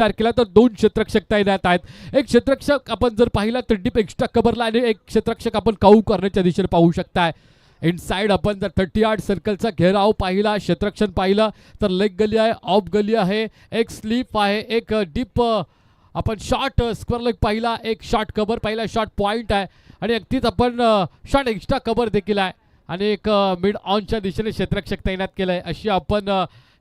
तयार केला तर 2 क्षेत्ररक्षक तैनात आहेत. एक क्षेत्ररक्षक आपण जर पाहिला तर डीप एक्स्ट्रा कव्हरला आणि एक क्षेत्ररक्षक आपण काऊ करण्याच्या दिशेने पाहू शकताय. इनसाइड आपण जर 30 यार्ड सर्कलचा घेराव पाहिला, क्षेत्ररक्षण पाहिलं तर लेग गली आहे, ऑफ गली आहे, एक स्लीप आहे, एक डीप आपण शॉर्ट स्क्वेअर लेग पाहिला, एक शॉर्ट कव्हर पाहिला, शॉर्ट पॉईंट आहे आणि अगदीच आपण शॉर्ट एक्स्ट्रा कव्हर देखील आहे आणि एक मिड ऑनच्या दिशेने क्षेत्ररक्षक तैनात केलं आहे. अशी आपण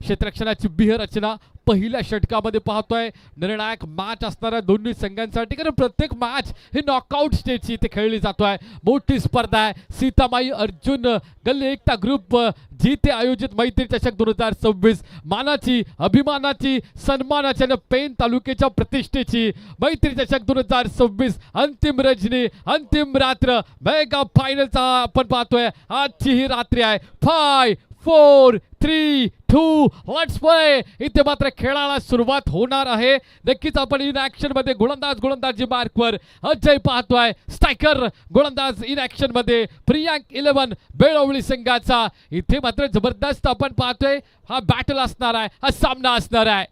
क्षेत्ररक्षणाची बिहरचना पहिल्या षटकामध्ये पाहतोय. निर्णायक मॅच असणाऱ्या दोन्ही संघांसाठी, कारण प्रत्येक मॅच ही नॉकआउट स्टेजची इथे खेळली जातोय. मोठी स्पर्धा आहे. सीतामाई अर्जुन गल्ली एकता ग्रुप जिथे आयोजित मैत्री चषक 2026 मानाची, अभिमानाची, सन्मानाची आणि पेन तालुक्याच्या प्रतिष्ठेची मैत्री चषक 2026 अंतिम रजनी, अंतिम रात्र, मेगा फायनलचा आपण पाहतोय. आजची ही रात्री आहे. 5 4 3 2 लेट्स प्ले. इथे मात्र खेळाला सुरुवात होणार आहे. नक्कीच आपण इन ऍक्शन मध्ये गोलंदाजी मार्कवर अजय पाहतोय. स्ट्रायकर गोलंदाज इन ऍक्शन मध्ये प्रियांक 11 बेळवली संघाचा. इथे मात्र जबरदस्त आपण पाहतोय हा बॅटल असणार आहे, हा सामना असणार आहे.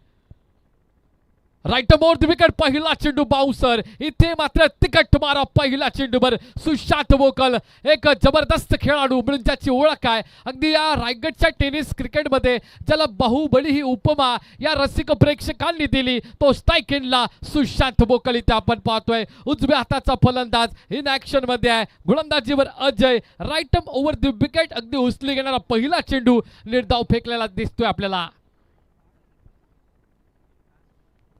राईट मोर विकेट, पहिला चेंडू बाउन्सर. इथे मात्र तिकट मारा पहिला चेंडूवर सुशांत मोकल, एक जबरदस्त खेळाडू म्हणून ज्याची ओळख आहे अगदी या रायगडच्या टेनिस क्रिकेटमध्ये, ज्याला बाहुबली ही उपमा या रसिक प्रेक्षकांनी दिली, तो स्ट्रायकिंगला सुशांत मोकल इथे आपण पाहतोय. उजव्या हाताचा फलंदाज इन ऍक्शन मध्ये आहे. गोलंदाजीवर Ajay. Right over the wicket, अगदी उचली घेणारा पहिला चेंडू निर्धाव फेकलेला दिसतोय आपल्याला.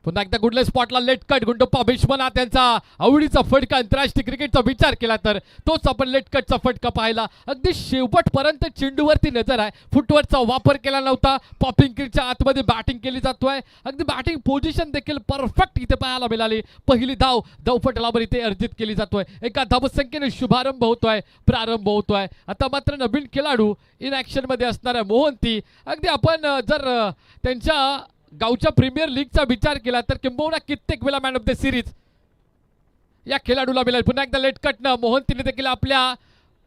पुन्हा एकदा गुडले स्पॉटला लेट कट. गुंडप्पा भीष्मनाथ त्यांचा आवडीचा फटका आंतरराष्ट्रीय क्रिकेटचा विचार केला तर तोच आपण लेट कटचा फटका पाहिला. अगदी शेवटपर्यंत चेंडूवरती नजर आहे. फुटवर्कचा वापर केला नव्हता. पॉपिंग क्रीजच्या आतमध्ये बॅटिंग केली जातोय. अगदी बॅटिंग पोझिशन देखील परफेक्ट इथे पाहायला मिळाली. पहिली धावफटकावर इथे अर्जित केली जातोय. एका धावसंख्येने शुभारंभ होतोय, प्रारंभ होतोय. आता मात्र नवीन खेळाडू इन ऍक्शन मध्ये असणाऱ्या मोहंती, अगदी आपण जर त्यांच्या गावच्या प्रीमियर लीगचा विचार केला तर किंबहुना कित्येक वेळा मॅन ऑफ द सिरीज या खेळाडूला मिळाली. पुन्हा एकदा लेट कटनं मोहंतीने देखील आपल्या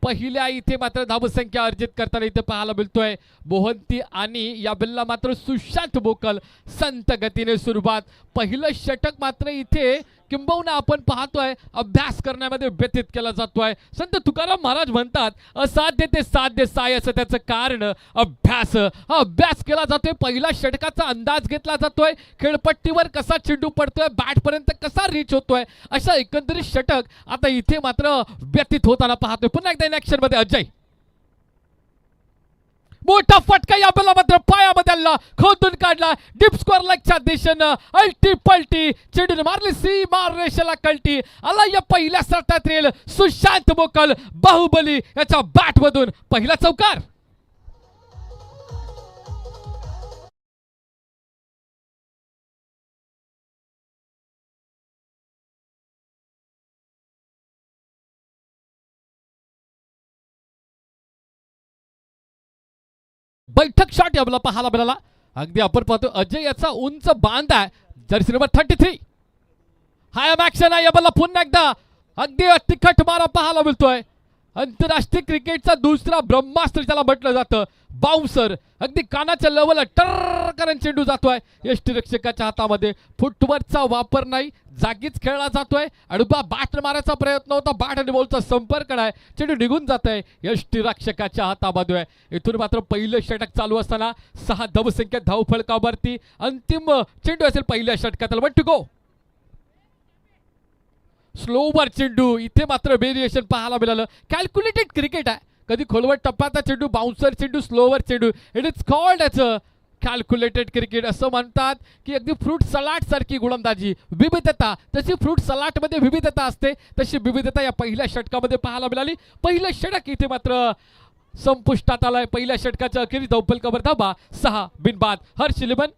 पहिल्या इथे मात्र धावसंख्या अर्जित करताना इथे पाहायला मिळतोय. मोहंती आणि या बिल्ला मात्र सुशांत मोकल संत गतीने सुरुवात. पहिलं षटक मात्र इथे किंबहुना आपण पाहतोय अभ्यास करण्यामध्ये व्यतीत केला जातोय. संत तुकाराम महाराज म्हणतात असाध्य ते साध्य साय, असं त्याचं कारण अभ्यास. हा अभ्यास केला जातोय. पहिला षटकाचा अंदाज घेतला जातोय. खेळपट्टीवर कसा चेंडू पडतोय, बॅट पर्यंत कसा रीच होतोय, अशा एकंदरीत षटक आता इथे मात्र व्यतीत होताना पाहतोय. पुन्हा एकदा ऍक्शन मध्ये अजय. मोठा फटका या बॉलला मात्र पायामध्ये आला, खोदून काढला. डीप स्क्वेअर लेगच्या दिशेनं अल्टी पलटी चेंडूने मारली सी मार रेषेला कल्टी. आला या पहिल्या षटकात रेल सुशांत मोकल बाहुबली याच्या बॅट मधून पहिला चौकार. बैठक शॉट याला पाहायला मिळाला. अगदी आपण पाहतो अजय याचा उंच बांध आहे. जर्सी नंबर 33 हाय ऍक्शन आहे. याला पुन्हा एकदा अगदी तिखट मारा पाहायला मिळतोय. आंतरराष्ट्रीय क्रिकेटचा दुसरा ब्रह्मास्त्र ज्याला म्हटलं जातं, बाउन्सर. अगदी कानाच्या लेवलला टर्रकन चेंडू जातोय. यष्टीरक्षकाच्या हातामध्ये फुटवर्कचा वापर नाही, जागीच खेळला जातोय. अडुबा बॅट मारायचा प्रयत्न होता, बॅट आणि बॉलचा संपर्क नाही, चेंडू निघून जात आहे. यष्टीरक्षकाच्या हातामध्ये. इथून मात्र पहिलं षटक चालू असताना 6 धावसंख्या धावफलकावरती. अंतिम चेंडू असेल पहिल्या षटकात. 1 to go. स्लोवर चेंडू. इथे मात्र व्हेरिएशन पाहायला मिळालं. कॅल्क्युलेटेड क्रिकेट आहे. कधी खोलवर टप्प्याचा चेंडू, बाउन्सर चेंडू, स्लोवर चेंडू. It is called as a calculated cricket. असं म्हणतात की अगदी फ्रूट सलाड सारखी गोलंदाजी, विविधता. जशी फ्रूट सलाडमध्ये विविधता असते तशी विविधता या पहिल्या षटकामध्ये पाहायला मिळाली. पहिलं षटक इथे मात्र संपुष्टात आलंय. पहिल्या षटकाच्या अखेरीस धावफलकावर धाबा 6 बिनबाद. हर्ष 11.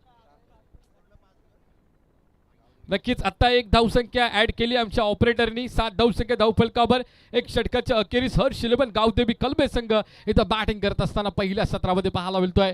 नक्कीच आता एक धावसंख्या ऍड केली आमच्या ऑपरेटरनी. 7 धावसंख्या धावफलकावर. एक षटकाच्या अखेरीस हर्ष 11 गावदेवी कलबे संघ इथं बॅटिंग करत असताना पहिल्या सत्रामध्ये पाहायला मिळतोय.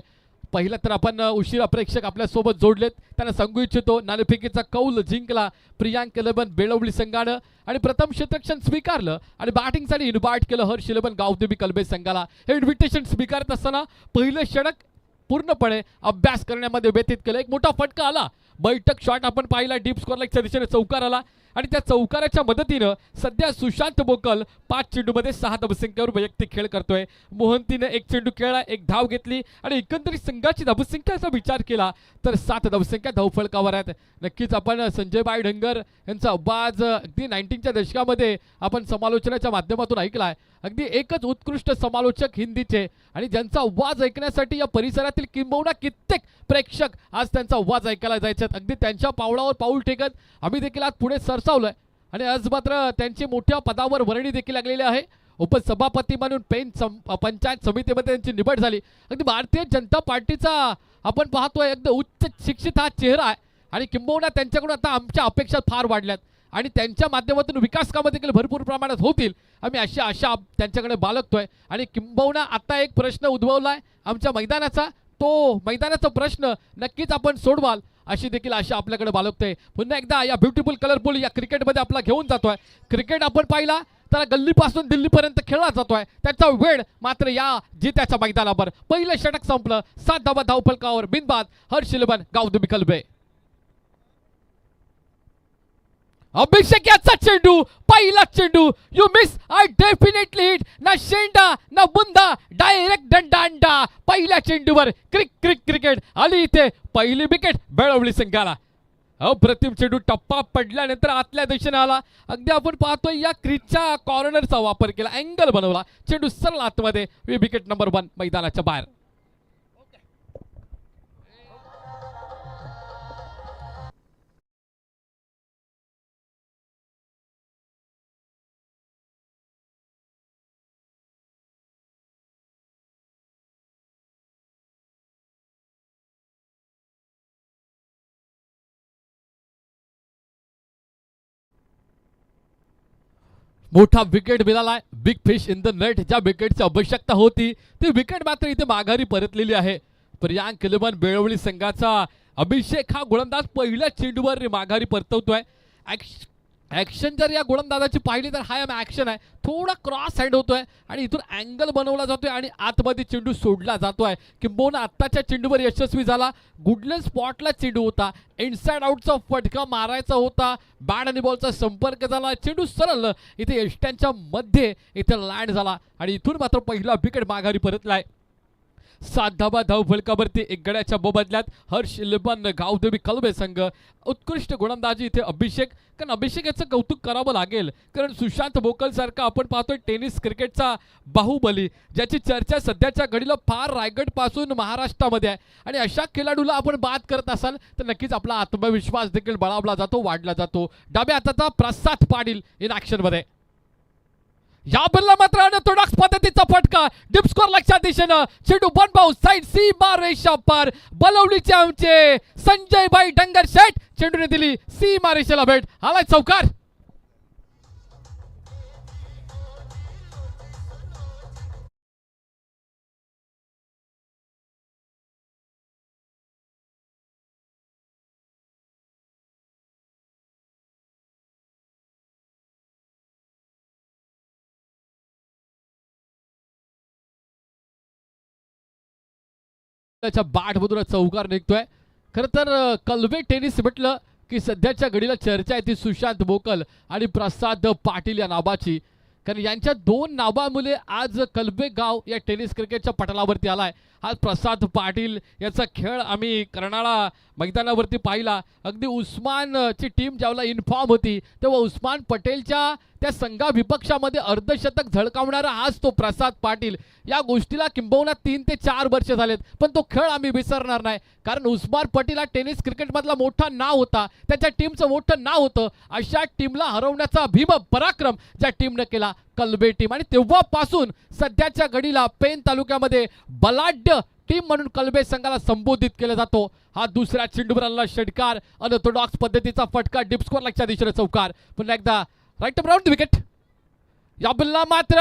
पहिला तर आपण उशिरा प्रेक्षक आपल्यासोबत जोडलेत, त्यांना सांगू इच्छितो नाणेफेकीचा कौल जिंकला प्रियांक 11 बेळवली संघानं आणि प्रथम क्षेत्ररक्षण स्वीकारलं आणि बॅटिंगसाठी इन्व्हाइट केलं हर्ष 11 गावदेवी कलबे संघाला. हे इन्व्हिटेशन स्वीकारत असताना पहिलं षटक पूर्णपणे अभ्यास करण्यामध्ये व्यतीत केलं. एक मोठा फटका आला बैठक शॉट आपण पाहिला डीप स्कोअर लाईकच्या दिशेने चौकार आला आणि त्या चौकाराच्या मदतीनं सध्या सुशांत बोकल 5 चेंडूमध्ये 6 धावसंख्येवर वैयक्तिक खेळ करतोय. मोहंतीने 1 चेंडू खेळला, 1 धाव घेतली आणि एकंदरीत संघाची धावसंख्येचा विचार केला तर 7 धावसंख्या धावफलकावर आहेत. नक्कीच आपण संजय बाय ढंगर यांचा आवाज अगदी 90च्या दशकामध्ये आपण समालोचनाच्या माध्यमातून ऐकलाय. अगदी एकच उत्कृष्ट समालोचक हिंदीचे आणि ज्यांचा आवाज ऐकण्यासाठी या परिसरातील किंबहुना कित्येक प्रेक्षक आज त्यांचा आवाज ऐकायला जायचे. अगदी त्यांच्या पावलावर पाऊल टेकत आम्ही देखील आज पुढे सरसावलोय आणि आज मात्र त्यांची मोठ्या पदावर वर्णी देखील लागलेली आहे. उपसभापती म्हणून पंचायत समितीमध्ये त्यांची निवड झाली. अगदी भारतीय जनता पार्टीचा आपण पाहतोय अगदी उच्च शिक्षित हा चेहरा आहे आणि किंबहुना त्यांच्याकडून आता आमच्या अपेक्षा फार वाढल्यात आणि त्यांच्या माध्यमातून विकास कामं देखील भरपूर प्रमाणात होतील आम्ही अशी आशा त्यांच्याकडे बाळगतोय. आणि किंबहुना आता एक प्रश्न उद्भवलाय आमच्या मैदानाचा, तो मैदानाचा प्रश्न नक्कीच आपण सोडवाल अशी देखील आशा आपल्याकडे बाळगतोय. पुन्हा एकदा या ब्युटिफुल कलरफुल या क्रिकेटमध्ये आपला घेऊन जातोय. क्रिकेट आपण पाहिला तर गल्लीपासून दिल्लीपर्यंत खेळला जातोय, त्याचा वेळ मात्र या जित्याच्या मैदानावर. पहिलं षटक संपलं, 7 धावा धावफलकावर बिनबाद. हर्ष इलेव्हन गावदेवी कलबे. अभिषेक याचा चेंडू, पहिला चेंडू, you miss I definitely hit. ना शेंडा ना बुंदा, डायरेक्ट दंडा अंडा. पहिल्या चेंडूवर क्रिकेट आली इथे पहिली विकेट बेळवली संघाला. अप्रतिम चेंडू, टप्पा पडल्यानंतर आतल्या दिशेने आला. अगदी आपण पाहतोय या क्रीजच्या कॉर्नरचा वापर केला, अँगल बनवला, चेंडू सरळ आतमध्ये. विकेट नंबर 1 मैदानाच्या बाहेर. मोठा विकेट मिळाला, big fish in the net. ज्या विकेटची आवश्यकता होती ती विकेट मात्र इथे माघारी परतलेली आहे. प्रियांक इलेव्हन बेळवली संघाचा अभिषेक हा गोलंदाज पहिल्या चेंडूवर माघारी परतवतोय. ॲक्शन जर या गोलंदाजाची पाहिली तर हा ॲक्शन आहे, थोडा क्रॉस हँड होतोय आणि इथून अँगल बनवला जातोय आणि आतमध्ये चेंडू सोडला जातोय. किंबहुना आत्ताच्या चेंडूवर यशस्वी झाला. गुडलेन स्पॉटला चेंडू होता, इनसाइड आउटचा फटका मारायचा होता, बॅट आणि बॉलचा संपर्क झाला, चेंडू सरळ इथे यष्ट्यांच्या मध्ये इथे लँड झाला आणि इथून मात्र पहिला विकेट माघारी परतलाय. 7 धावा धावफलकावरती 1 गड्याच्या मोबदल्यात हर्ष इलेव्हन गावदेवी कलबे संघ. उत्कृष्ट गोलंदाजी इथे अभिषेक, कारण अभिषेक याचं कौतुक करावं लागेल कारण सुशांत बोकल सारखा आपण पाहतोय टेनिस क्रिकेटचा बाहुबली, ज्याची चर्चा सध्याच्या घडीला फार रायगड पासून महाराष्ट्रामध्ये आहे आणि अशा खेळाडूला आपण बाद करत असाल तर नक्कीच आपला आत्मविश्वास देखील बळावला जातो, वाढला जातो. डाव्या हाताचा प्रसाद पाटील इन ॲक्शन मध्ये. या बल्ला मात्र अनऑर्थोडॉक्स पद्धतीचा फटका डीप स्कोअर लक्षात दिशेनं. चेंडू वन बाउंस साइड सीमा रेषा पार. बलवलीचे आमचे संजय भाई डंगर शेट चेंडूने दिली सीमा रेषेला भेट. आलाय चौकार. त्याच्या बाटमधून चौकार निघतोय. खरं तर कलबे टेनिस म्हटलं की सध्याच्या घडीला चर्चा आहे ती सुशांत बोकल आणि प्रसाद पाटील या नावाची, कारण यांच्या 2 नावामुळे आज कलबे गाव या टेनिस क्रिकेटच्या पटलावरती आलाय. आज प्रसाद पाटील याचा खेळ आम्ही कर्नाळा मैदानावरती पाहिला. अगदी उस्मानची टीम ज्यावेळेला इन्फॉर्म होती तेव्हा उस्मान पटेलच्या त्या संघा विपक्षामध्ये अर्धशतक झळकावणारा आज तो प्रसाद पाटील. या गोष्टीला किंबहुना 3 ते 4 वर्ष झालेत, पण तो खेळ आम्ही विसरणार नाही कारण उस्मान पटेल हा टेनिस क्रिकेटमधला मोठा नाव होता, त्याच्या टीमचं मोठं नाव होतं. अशा टीमला हरवण्याचा भीम पराक्रम ज्या टीमने केला कलबे टीम, आणि तेव्हापासून सध्याच्या घडीला पेन तालुक्यामध्ये बलाढ्य टीम म्हणून कलबे संघाला संबोधित केला जातो. हा दुसऱ्या चेंडूवर आलेला षटकार, अनऑर्थोडॉक्स पद्धतीचा फटका, डीप स्कोअर लक्षात दिशेने चौकार. पुन्हा एकदा राईट अराउंड विकेट. या बल्ला मात्र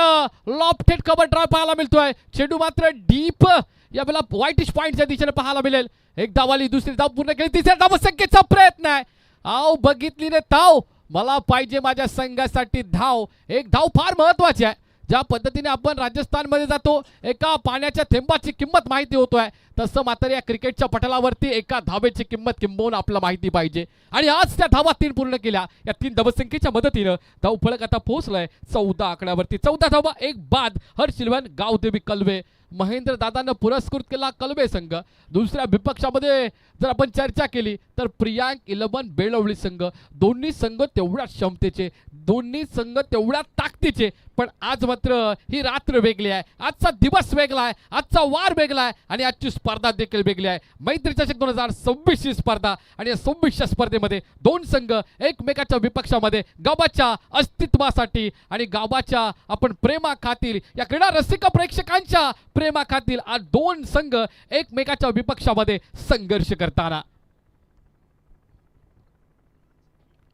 लॉफ्टेड कव्हर ड्राइव्ह पाहायला मिळतोय. चेंडू मात्र डीप या बल्ला व्हाईटिश पॉइंटच्या दिशेने पाहायला मिळेल. एक धाव आली, दुसरी धाव पूर्ण केली, तिसऱ्या धावसंख्येचा प्रयत्न आहे. आओ बघितली रे धाव, मला पाहिजे माझ्या संघासाठी धाव. एक धाव फार महत्वाची आहे. ज्या पद्धतीने आपण राजस्थानमध्ये जातो, एका पाण्याच्या थेंबाची किंमत माहिती होतोय, तसं मात्र या क्रिकेटच्या पटलावरती एका धावेची किंमत किंबहुना आपल्याला माहिती पाहिजे. आणि आज त्या धावा 3 पूर्ण केल्या. या 3 धावसंख्येच्या मदतीनं धावफलक आता पोहोचलाय 14 आकड्यावरती. 14 धावा, 1 बाद. हर्ष इलेव्हन गावदेवी कलवे. महेंद्र दादांना पुरस्कृत केला कलवे संघ. दुसऱ्या विपक्षामध्ये जर आपण चर्चा केली तर प्रियांक इलेव्हन बेळवली संघ. दोन्ही संघ तेवढ्याच क्षमतेचे, दोन्ही संघ तेवढ्या ताकदीचे. पण आज मात्र ही रात्र वेगळी आहे, आजचा दिवस वेगळा आहे, आजचा वार वेगळा आहे आणि आजची स्पर्धा देखील वेगळी आहे. मैत्री चषक 2026 ही स्पर्धा आणि या 26च्या स्पर्धेमध्ये 2 संघ एकमेकाच्या विपक्षामध्ये गावाच्या अस्तित्वासाठी आणि गावाच्या आपण प्रेमाखातीर, या क्रीडा रसिक प्रेक्षकांच्या प्रेमाखातीर आज 2 संघ एकमेकाच्या विपक्षामध्ये संघर्ष करताना.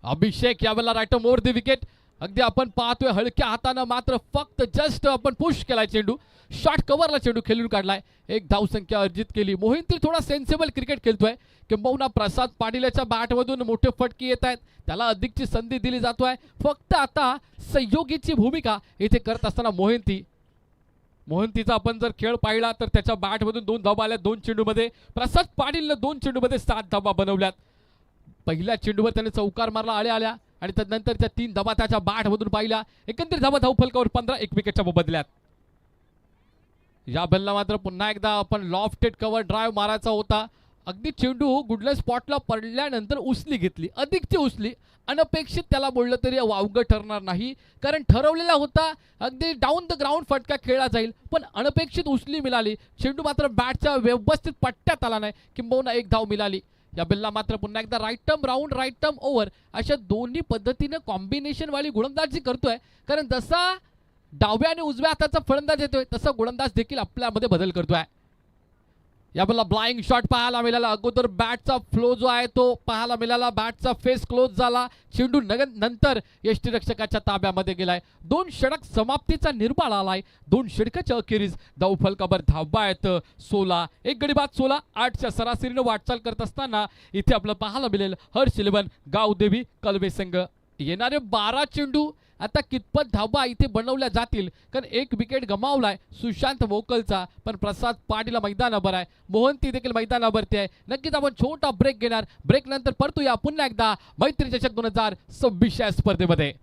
अभिषेक यावेळेला राईट मोर द विकेट. अगदी आपण पाहतोय हलक्या हातानं मात्र फक्त जस्ट आपण पुश केलाय चेंडू, शॉर्ट कव्हरला चेंडू खेळून काढलाय. 1 धावसंख्या अर्जित केली. मोहिंती थोडा सेन्सिबल क्रिकेट खेळतोय, किंबहुना प्रसाद पाटीलच्या बॅटमधून मोठे फटके येत आहेत, त्याला अधिकची संधी दिली जातोय. फक्त आता सहयोगीची भूमिका इथे करत असताना मोहंतीचा आपण जर खेळ पाहिला तर त्याच्या बॅटमधून 2 धावा आल्या 2 चेंडूमध्ये. प्रसाद पाटीलने 2 चेंडूमध्ये 7 धावा बनवल्यात. पहिल्या चेंडूवर त्याने चौकार मारला आल्या आणि त्यानंतर त्या 3 धावा त्याच्या बॅटमधून पाहिल्या. एकंदरीत धावा धावफलकावर 15, 1 विकेटच्या बदल्यात. या बॉलला मात्र पुन्हा एकदा आपण लॉफ्टेड कव्हर ड्राईव्ह मारायचा होता. अगदी चेंडू गुडलर स्पॉटला पडल्यानंतर उसली घेतली, अधिकची उसली. अनपेक्षित त्याला बोललं तरी वावगं ठरणार नाही, कारण ठरवलेला होता अगदी डाऊन द ग्राउंड फटका खेळला जाईल, पण अनपेक्षित उसली मिळाली. चेंडू मात्र बॅटच्या व्यवस्थित पट्ट्यात आला नाही, किंबहुना 1 धाव मिळाली. या बिल्ला मात्र पुन्हा एकदा right arm round, right arm over अशा दोन्ही पद्धतीने कॉम्बिनेशन वाली गोलंदाजी करतोय. कारण जसा डाव्या आणि उजव्या हाताचा फलंदाज येतोय तसा गोलंदाज देखील आपल्यामध्ये बदल करतोय. या बॉलला ब्लाइंग शॉट पाहायला मिळाला. अगोदर बॅटचा फ्लो जो आहे तो पाहायला मिळाला, बॅटचा फेस क्लोज झाला. चेंडू नंतर यष्टीरक्षकाच्या ताब्यामध्ये गेलाय. 2 षटक समाप्तीचा निर्माळ आलाय. 2 षटकाच्या अखेरीस धावफलकावर धावा आहेत 16. 1 गडी बाद 16. 8च्या सरासरीने वाटचाल करत असताना इथे आपल्याला पाहायला मिळेल हर्ष इलेव्हन गावदेवी कलवे संघ. येणारे 12 चेंडू आता कितपत धावा इथे बनवल्या जातील, कारण 1 विकेट गमावलाय सुशांत मोकलचा, पण प्रसाद पाटील मैदानावर आहे, मोहंती देखील मैदानावरती आहे. नक्कीच आपण छोटा ब्रेक घेणार. ब्रेक नंतर परतूया पुन्हा एकदा मैत्री चषक 2026 या स्पर्धेमध्ये.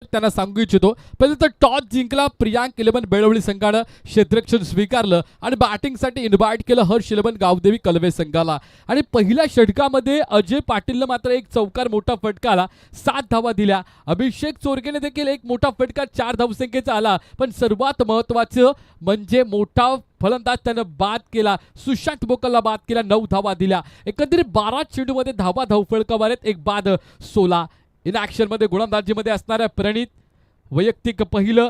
त्यांना सांगू इच्छितो, पहिले तर टॉस जिंकला प्रियांक इलेव्हन बेळवली संघानं, क्षेत्ररक्षण स्वीकारलं आणि बॅटिंगसाठी इन्व्हाइट केलं हर्ष इलेव्हन गावदेवी कलवे संघाला. आणि पहिल्या षटकामध्ये अजय पाटीलनं मात्र 1 चौकार मोठा फटका आला, 7 धावा दिल्या. अभिषेक चोरगेने देखील 1 मोठा फटका 4 धावसंख्येचा आला, पण सर्वात महत्त्वाचं म्हणजे मोठा फलंदाज त्यानं बाद केला, सुशांत मोकलला बाद केला, 9 धावा दिल्या. एकंदरीत 12 चेंडूमध्ये धावा धावफलकावर आहेत, 1 बाद 16. इन ॲक्शनमध्ये गोलंदाजीमध्ये असणाऱ्या प्रणित वैयक्तिक पहिलं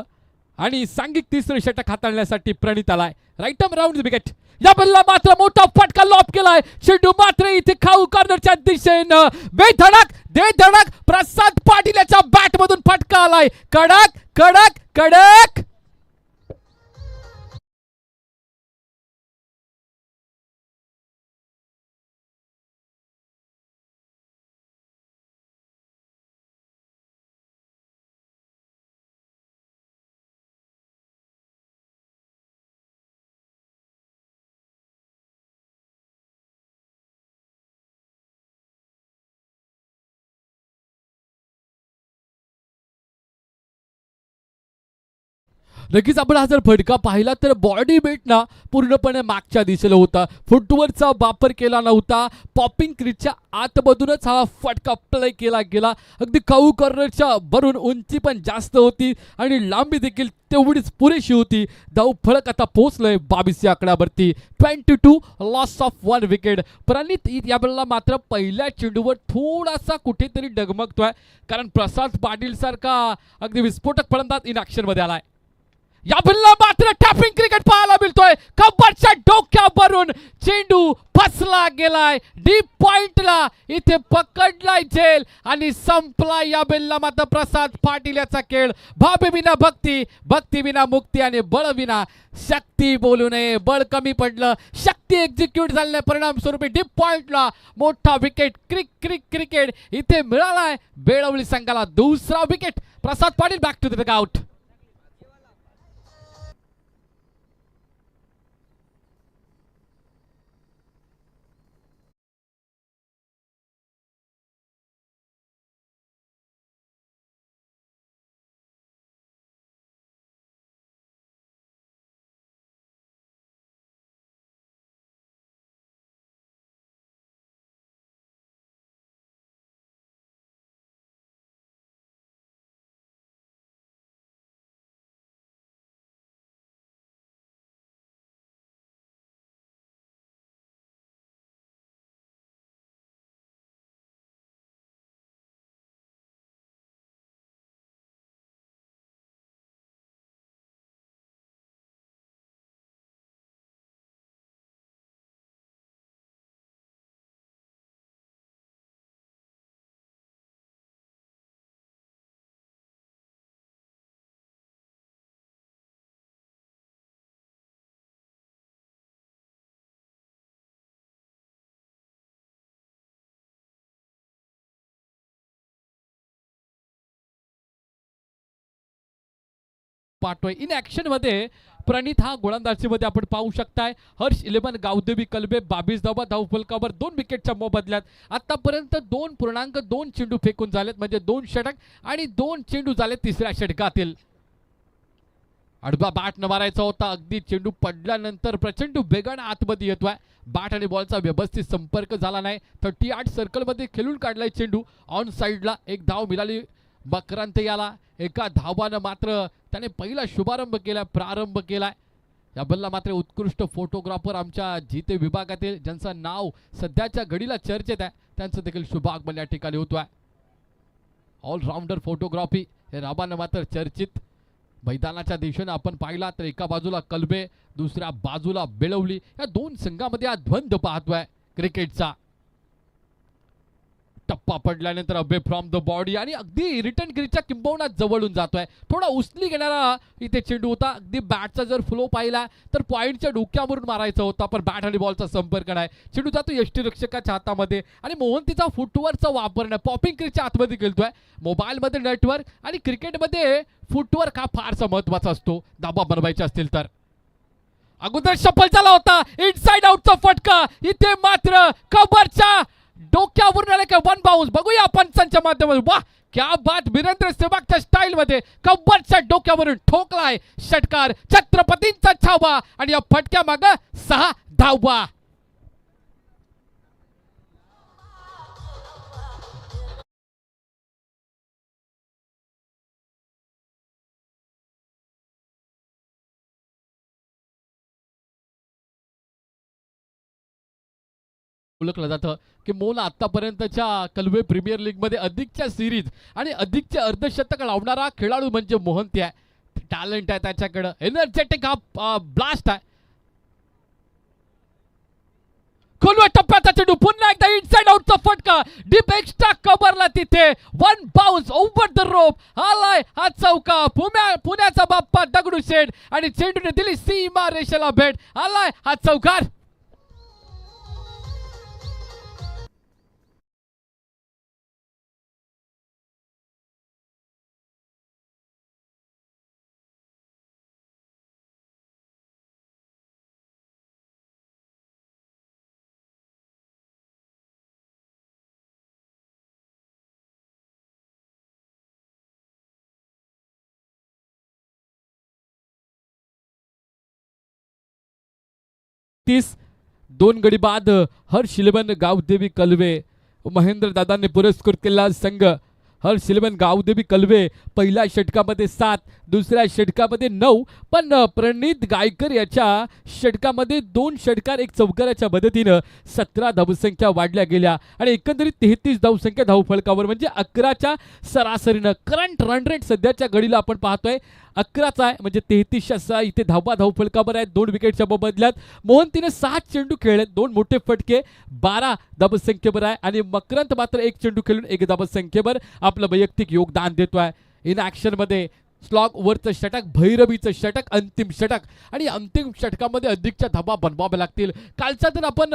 आणि सांघिक 3रं षटक हाताळण्यासाठी प्रणित आलाय. Right arm round wicket. या बॉलला मात्र मोठा फटका लॉप केलाय. चेंडू मात्र इथे खाऊ कॉर्नरच्या दिशेनं बेधडक धडक प्रसाद पाटील याच्या बॅटमधून फटका आलाय. कडक कडक कडक. नक्कीच आपण हा जर फटका पाहिला तर बॉडी वेट ना पूर्णपणे मागच्या दिशेला होता. फुटवर्कचा वापर केला नव्हता. पॉपिंग क्रीजच्या आतमधूनच हा फटका प्ले केला गेला. अगदी काऊ कॉर्नरच्या वरून उंची पण जास्त होती आणि लांबी देखील तेवढीच पुरेशी होती. धाव फळक आता पोहोचलोय 22 या आकड्यावरती. 22 लॉस ऑफ 1 विकेट. प्रणित या वेळेला मात्र पहिल्या चेंडूवर थोडासा कुठेतरी डगमगतोय, कारण प्रसाद पाटील सारखा अगदी विस्फोटक फलंदाज इन ऍक्शन मध्ये आलाय. या बल्ला मात्र टॅपिंग क्रिकेट पाहायला मिळतोय. कब्बरच्या डोक्यावरून चेंडू फसला गेलाय डीप पॉइंटला. इथे पकडलाय झेल आणि संपला या बेलला मात्र प्रसाद पाटील याचा खेळ. भाभी विना भक्ती, भक्ती विना मुक्ती आणि बळ विना शक्ती. बोलू नये, बळ कमी पडलं, शक्ती एक्झिक्यूट झालेल्या परिणाम स्वरूपी डीप पॉइंटला मोठा विकेट क्रिकेट इथे मिळालाय बेळवली संघाला. दुसरा wicket. Prasad Patil back to the dugout. पाहतोय इन ऍक्शन मध्ये प्रणित हा गोलंदाजीमध्ये आपण पाहू शकताय. हर्ष 11 गावदेवी कलबे 22 धावा, धाव फलकावर 2 विकेटच्या मोबदल्यात. आतापर्यंत 2.2 चेंडू फेकून झालेत, म्हणजे 2 षटक आणि 2 चेंडू झाले तिसऱ्या षटकातील. आडवा बॅट न मारायचा होता. अगदी चेंडू पडल्यानंतर प्रचंड वेगाने आतमध्ये येतोय. बॅट आणि बॉलचा व्यवस्थित संपर्क झाला नाही. 38 सर्कलमध्ये खेळून काढलाय चेंडू. ऑन साईडला एक धाव मिळाली मकरांत याला. एका धावानं मात्र त्याने पहिला शुभारंभ केला, प्रारंभ केलाय. या बल्ला मात्र उत्कृष्ट फोटोग्राफर आमच्या जिते विभागातील ज्यांचं नाव सध्याच्या घडीला चर्चेत आहे त्यांचं देखील शुभागमन या ठिकाणी होतोय. ऑलराऊंडर फोटोग्राफी हे नावानं मात्र चर्चित. मैदानाच्या दिशेने आपण पाहिला तर एका बाजूला कलबे, दुसऱ्या बाजूला बेळवली. या दोन संघामध्ये हा द्वंद्व पाहतोय क्रिकेटचा. टप्पा पडल्यानंतर अबे फ्रॉम द बॉडी आणि अगदी रिटर्न गिरीच्या किंबहुना जवळून जातोय. थोडा उचली घेणारा इथे चेंडू होता. अगदी बॅटचा जर फ्लो पाहिला तर पॉइंटच्या डोक्यावरून मारायचा होता, पण बॅट आणि बॉलचा संपर्क नाही. चेंडू जातो यष्टीरक्षकाच्या हातामध्ये आणि मोहंतीचा फुटवर्कचा वापर नाही. पॉपिंग क्रीजच्या आतमध्ये खेळतोय. मोबाईलमध्ये नेटवर्क आणि क्रिकेटमध्ये फुटवर्क हा फारसा महत्वाचा असतो धाबा बनवायचे असतील तर. अगोदर सफल झाला होता इनसाइड आउटचा फटका. इथे मात्र कबरच्या डोक्यावरून आले का वन बाउन्स. बघूया पंचांच्या माध्यमातून. वाह क्या बात. वीरेंद्र सेहवागच्या स्टाईल मध्ये कब्बरच्या डोक्यावरून ठोकलाय षटकार. छत्रपतींचा छावा आणि या फटक्या माग 6 धावा. ओळखलं जातं की मोल आतापर्यंतच्या कलवे प्रीमियर लीग मध्ये अधिकच्या सिरीज आणि अधिकचे अर्धशतक लावणारा खेळाडू म्हणजे मोहंती आहे. टॅलेंट आहे त्याच्याकडे, एनर्जेटिक हा ब्लास्ट आहे. खोलवा टप्प्याचा चेंडू पुन्हा एकदा इनसाइड आउटचा फटका. डीप एक्स्ट्रा कव्हरला तिथे one bounce over the rope आलाय हा चौका. पुण्याचा बाप्पा दगडूशेठ आणि चेंडूने दिली सीमा रेषेला भेट. आलाय हा चौकार. 33. 2 गडी बाद हर्ष इलेव्हन गावदेवी कलवे महेंद्र दादांनी पुरस्कृत केला संघ. हर्ष इलेव्हन गावदेवी कलवे पहिल्या षटकामध्ये 7, दुसऱ्या षटकामध्ये 9, पण प्रणित गायकर याच्या षटकामध्ये 2 षटकार 1 चौकाराच्या मदतीनं 17 धावसंख्या वाढल्या गेल्या आणि एकंदरीत 33 धावसंख्या धावफलकावर म्हणजे 11च्या सरासरीनं. करंट रन रेट सध्याच्या घडीला आपण पाहतोय 11चा आहे, म्हणजे 33च्या 6 इथे धावफलकावर आहेत. 2 विकेटच्या बदल्यात मोहंतीने 7 चेंडू खेळले, 2 मोठे फटके, 12 धावसंख्येवर आहे आणि मकरंद मात्र 1 चेंडू खेळून 1 धावसंख्येवर आपलं वैयक्तिक योगदान देतोय. इन ॲक्शन मध्ये स्लॉग वरचं षटक, भैरवीचं षटक, अंतिम षटक आणि अंतिम षटकामध्ये अधिकच्या धाबा बनवाव्या लागतील. कालचा जर आपण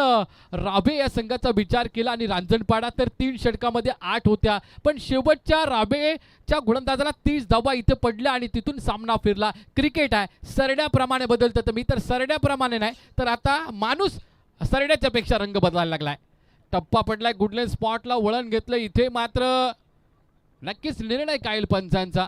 राभे या संघाचा विचार केला आणि रांजणपाडा तर 3 षटकामध्ये 8 होत्या, पण शेवटच्या राभेच्या गोलंदाजाला 30 धावा इथे पडल्या आणि तिथून सामना फिरला. क्रिकेट आहे, सरड्याप्रमाणे बदलतं. तर मी तर सरड्याप्रमाणे नाही तर आता माणूस सरड्याच्या पेक्षा रंग बदलायला लागलाय. टप्पा पडलाय, गुडलेन स्पॉटला वळण घेतलं. इथे मात्र नक्कीच निर्णय कायल पंचांचा,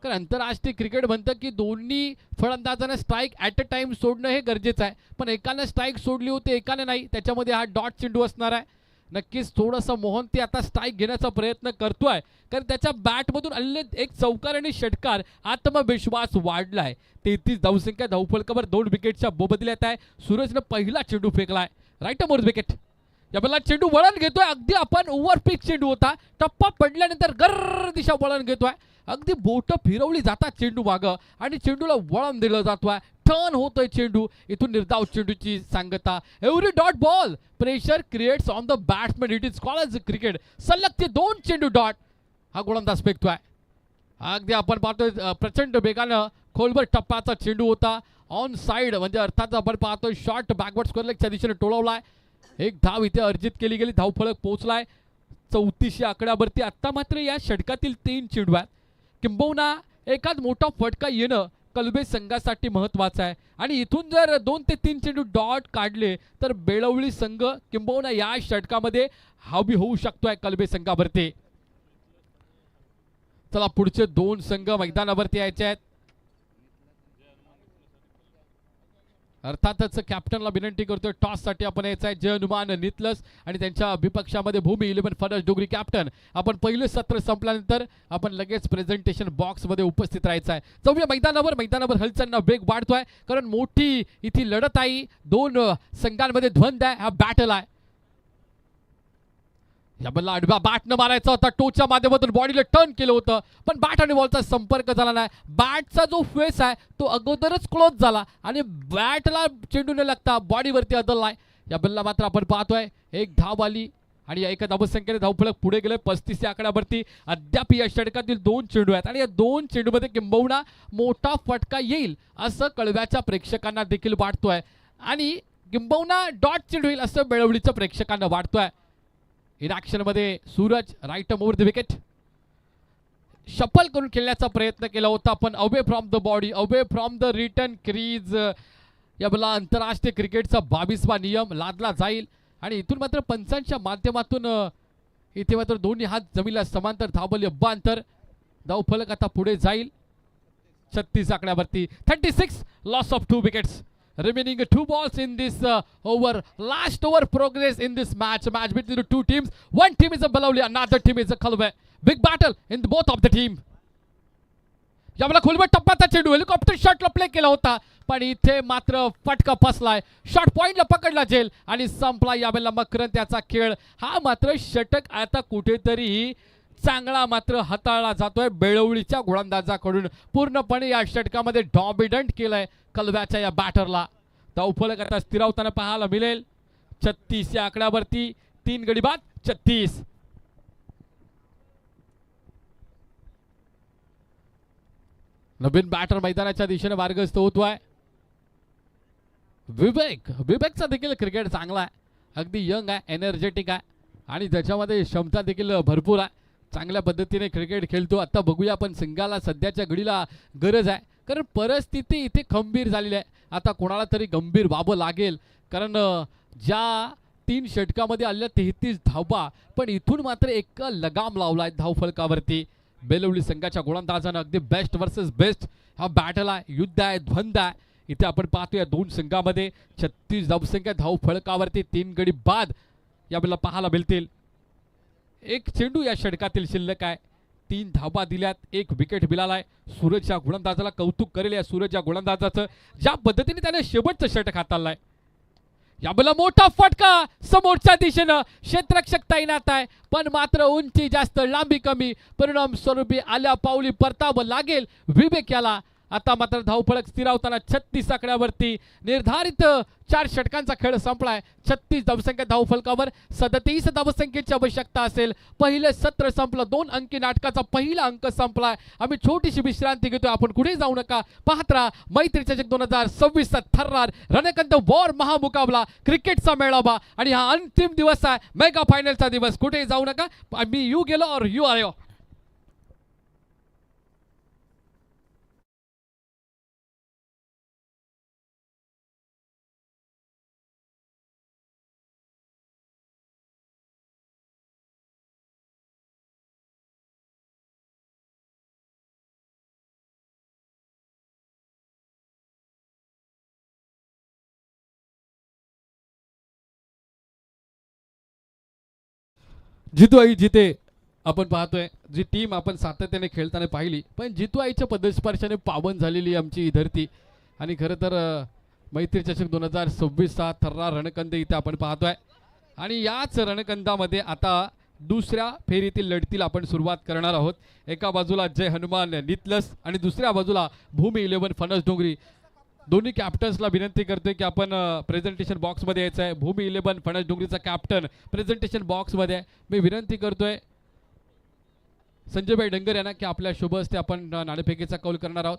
कारण आंतरराष्ट्रीय क्रिकेट म्हणतं की दोन्ही फलंदाजांना स्ट्राईक ॲट अ टाइम सोडणं हे गरजेचं आहे, पण एकानं स्ट्राईक सोडली होती एकाने नाही, त्याच्यामध्ये हा डॉट चेंडू असणार आहे. नक्कीच थोडंसं मोहंती आता स्ट्राईक घेण्याचा प्रयत्न करतोय, कारण त्याच्या बॅटमधून आलेले 1 चौकार आणि षटकार आत्मविश्वास वाढलाय. 33 धावसंख्या धावफलकावर 2 विकेटच्या बदल्यात आहे. सूरजनं पहिला चेंडू फेकलाय, राईट मोर विकेट. या बल्ला चेंडू वळण घेतोय, अगदी आपण ओव्हरपिक चेंडू होता, टप्पा पडल्यानंतर गर्र दिशा वळण घेतोय, अगदी बोटं फिरवली जातात चेंडू मागं आणि चेंडूला वळण दिलं जातोय, टर्न होतोय चेंडू. इथून निर्धाव चेंडूची सांगता. Every dot ball pressure creates on the batsman, it is called as cricket. सलगचे 2 चेंडू डॉट हा गोलंदाज फेकतोय. अगदी आपण पाहतोय प्रचंड वेगानं खोलवर टप्प्याचा चेंडू होता, ऑन साइड म्हणजे अर्थात आपण पाहतोय शॉर्ट बॅकवर्ड स्क्वेअर लेगच्या दिशेने टोळवलाय. 1 धाव इथे अर्जित केली गेली, धावफलक पोहोचलाय 34 आकड्यावरती. आता मात्र या षटकातील 3 चेंडू आहेत, किंबहुना एखाद मोठा फटका येणं कलबे संघासाठी महत्त्वाचं आहे आणि इथून जर 2 ते 3 चेंडू डॉट काढले तर बेळवली संघ किंबहुना या षटकामध्ये हावी होऊ शकतोय कलबे संघावरती. चला पुढचे 2 संघ मैदानावरती यायचे आहेत. अर्थातच कॅप्टनला विनंती करतोय टॉससाठी आपण यायचं आहे. जय हनुमान नितलस आणि त्यांच्या विपक्षामध्ये भूमी 11 फरज डोगरी कॅप्टन. आपण पहिलं सत्र संपल्यानंतर आपण लगेच प्रेझेंटेशन बॉक्समध्ये उपस्थित राहायचं आहे. जाऊया मैदानावर हलचालींना वेग वाढतोय, कारण मोठी इथे लढत आहे. 2 संघांमध्ये द्वंद्व आहे, हा बॅटल आहे. या बल्ला आडव्या बॅटनं मारायचा होता, टोच्या माध्यमातून बॉडीला टर्न केलं होतं, पण बॅट आणि बॉलचा संपर्क झाला नाही. बॅटचा जो फेस आहे तो अगोदरच क्लोज झाला आणि बॅटला चेंडू न लागता बॉडीवरती अदललाय. या बल्ला मात्र आपण पाहतोय 1 धाव आली आणि या एका धावसंख्येने धावफलक पुढे गेले 35 आकड्यावरती. अद्याप या षटकातील 2 चेंडू आहेत आणि या 2 चेंडूमध्ये किंबहुना मोठा फटका येईल असं कळव्याच्या प्रेक्षकांना देखील वाटतोय आणि किंबहुना डॉट चेंडू येईल असं बेळवलीच्या प्रेक्षकांना वाटतोय. इन ॲक्शन मध्ये Suraj right over the wicket shuffle करून खेळण्याचा प्रयत्न केला होता, पण away from the body, away from the return crease. या बला आंतरराष्ट्रीय क्रिकेटचा 22वा नियम लादला जाईल आणि इथून मात्र पंचांच्या माध्यमातून इथे मात्र दोन्ही हात जमिनीला समांतर धावले अब्बांतर. धावफलक आता पुढे जाईल 36 आकड्यावरती. 36 loss of 2 wickets. Remaining 2 balls in this over. Last over progress in this match between the 2 teams. One team is a Belavli, another team is a Kalve. Big battle in both of the team. यावेळेला खोलवर टप्प्याचा चेंडू helicopter शॉटला play केला होता, पण इथे मात्र फटका फसलाय. शॉट पॉइंटला पकडला जेल आणि संपला यावेळेला मकरंद त्याचा खेळ. हा मात्र षटक आता कुठेतरी चांगला मात्र हाताळला जातोय बेळवलीच्या गोलंदाजाकडून. पूर्णपणे या षटकामध्ये डॉमिनंट केलंय कलव्याच्या या बॅटरला. धावफलक आता स्थिरावताना पाहायला मिळेल 36 या आकड्यावरती. 3 गडी बाद 36. नवीन बॅटर मैदानाच्या दिशेने मार्गस्थ होतोय. विवेकचा देखील क्रिकेट चांगला आहे, अगदी यंग आहे, एनर्जेटिक आहे आणि त्याच्यामध्ये क्षमता देखील भरपूर आहे. चांगल्या पद्धतीने क्रिकेट खेळतो. आता बघूया आपण संघाला सध्याच्या घडीला गरज आहे, कारण परिस्थिती इथे खंबीर झालेली आहे. आता कोणाला तरी गंभीर व्हावं लागेल, कारण ज्या 3 षटकामध्ये आलेल्या 33 धावा, पण इथून मात्र एक लगाम लावलाय धावफलकावरती. बेलवली संघाच्या गोलंदाजानं अगदी बेस्ट वर्सेस बेस्ट हा बॅटल आहे, युद्ध आहे, द्वंद्व आहे. इथे आपण पाहतोय दोन संघामध्ये 36 धावसंख्या धाव फळकावरती 3 गडी बाद यावेळेला पाहायला मिळतील. एक चेंडू या षटकातील शिल्लक आहे. 3 धावा दिल्यात, 1 विकेट मिळालाय. सूरज या गोलंदाजाला कौतुक करेल या सूरज या गोलंदाजाचं, ज्या पद्धतीने त्याने शेवटचं षटक हाताळलंय. यावेळेला मोठा फटका समोरच्या दिशेनं, क्षेत्ररक्षक तैनात आहे पण मात्र उंची जास्त लांबी कमी, परिणाम स्वरूपी आल्या पावली परतावं लागेल विवेक याला. आता मात्र धावफलक स्थिरावताना 36 आकड्यावरती निर्धारित 4 षटकांचा खेळ संपलाय. 36 धावसंख्या धावफलकावर 37 धावसंख्येची आवश्यकता असेल. पहिले सत्र संपलं, 2 अंकी नाटकाचा पहिला अंक संपलाय. आम्ही छोटीशी विश्रांती घेतोय, आपण कुठे जाऊ नका, पाहत राहा मैत्री चषक 2026 थर्रार रणकंद वॉर महामुकाबला, क्रिकेटचा मेळावा आणि हा अंतिम दिवस आहे, मेगा फायनलचा दिवस. कुठे जाऊ नका, मी यू गेलो और यू आयो. जितू आई जिते आपण पाहतोय, जी टीम आपण सातत्याने खेळताना पाहिली, पण जितू आईच्या पदस्पर्शाने पावन झालेली आमची ही धरती. आणि खरं तर मैत्री चषक 2026 थर्रा रणकंद इथे आपण पाहतोय. आणि याच रणकंदामध्ये आता दुसऱ्या फेरीतील लढतीला आपण सुरुवात करणार आहोत. एका बाजूला जय हनुमान नितलस आणि दुसऱ्या बाजूला भूमी 11 फणस डोंगरी. दोन्ही कॅप्टन्सला विनंती करतोय की आपण प्रेझेंटेशन बॉक्समध्ये यायचं आहे. भूमी 11 फणस डोंगरीचा कॅप्टन प्रेझेंटेशन बॉक्समध्ये आहे. मी विनंती करतोय संजयभाई डंगर यांना की आपल्या शुभ हस्ते आपण नाणेफेकीचा कौल करणार आहोत.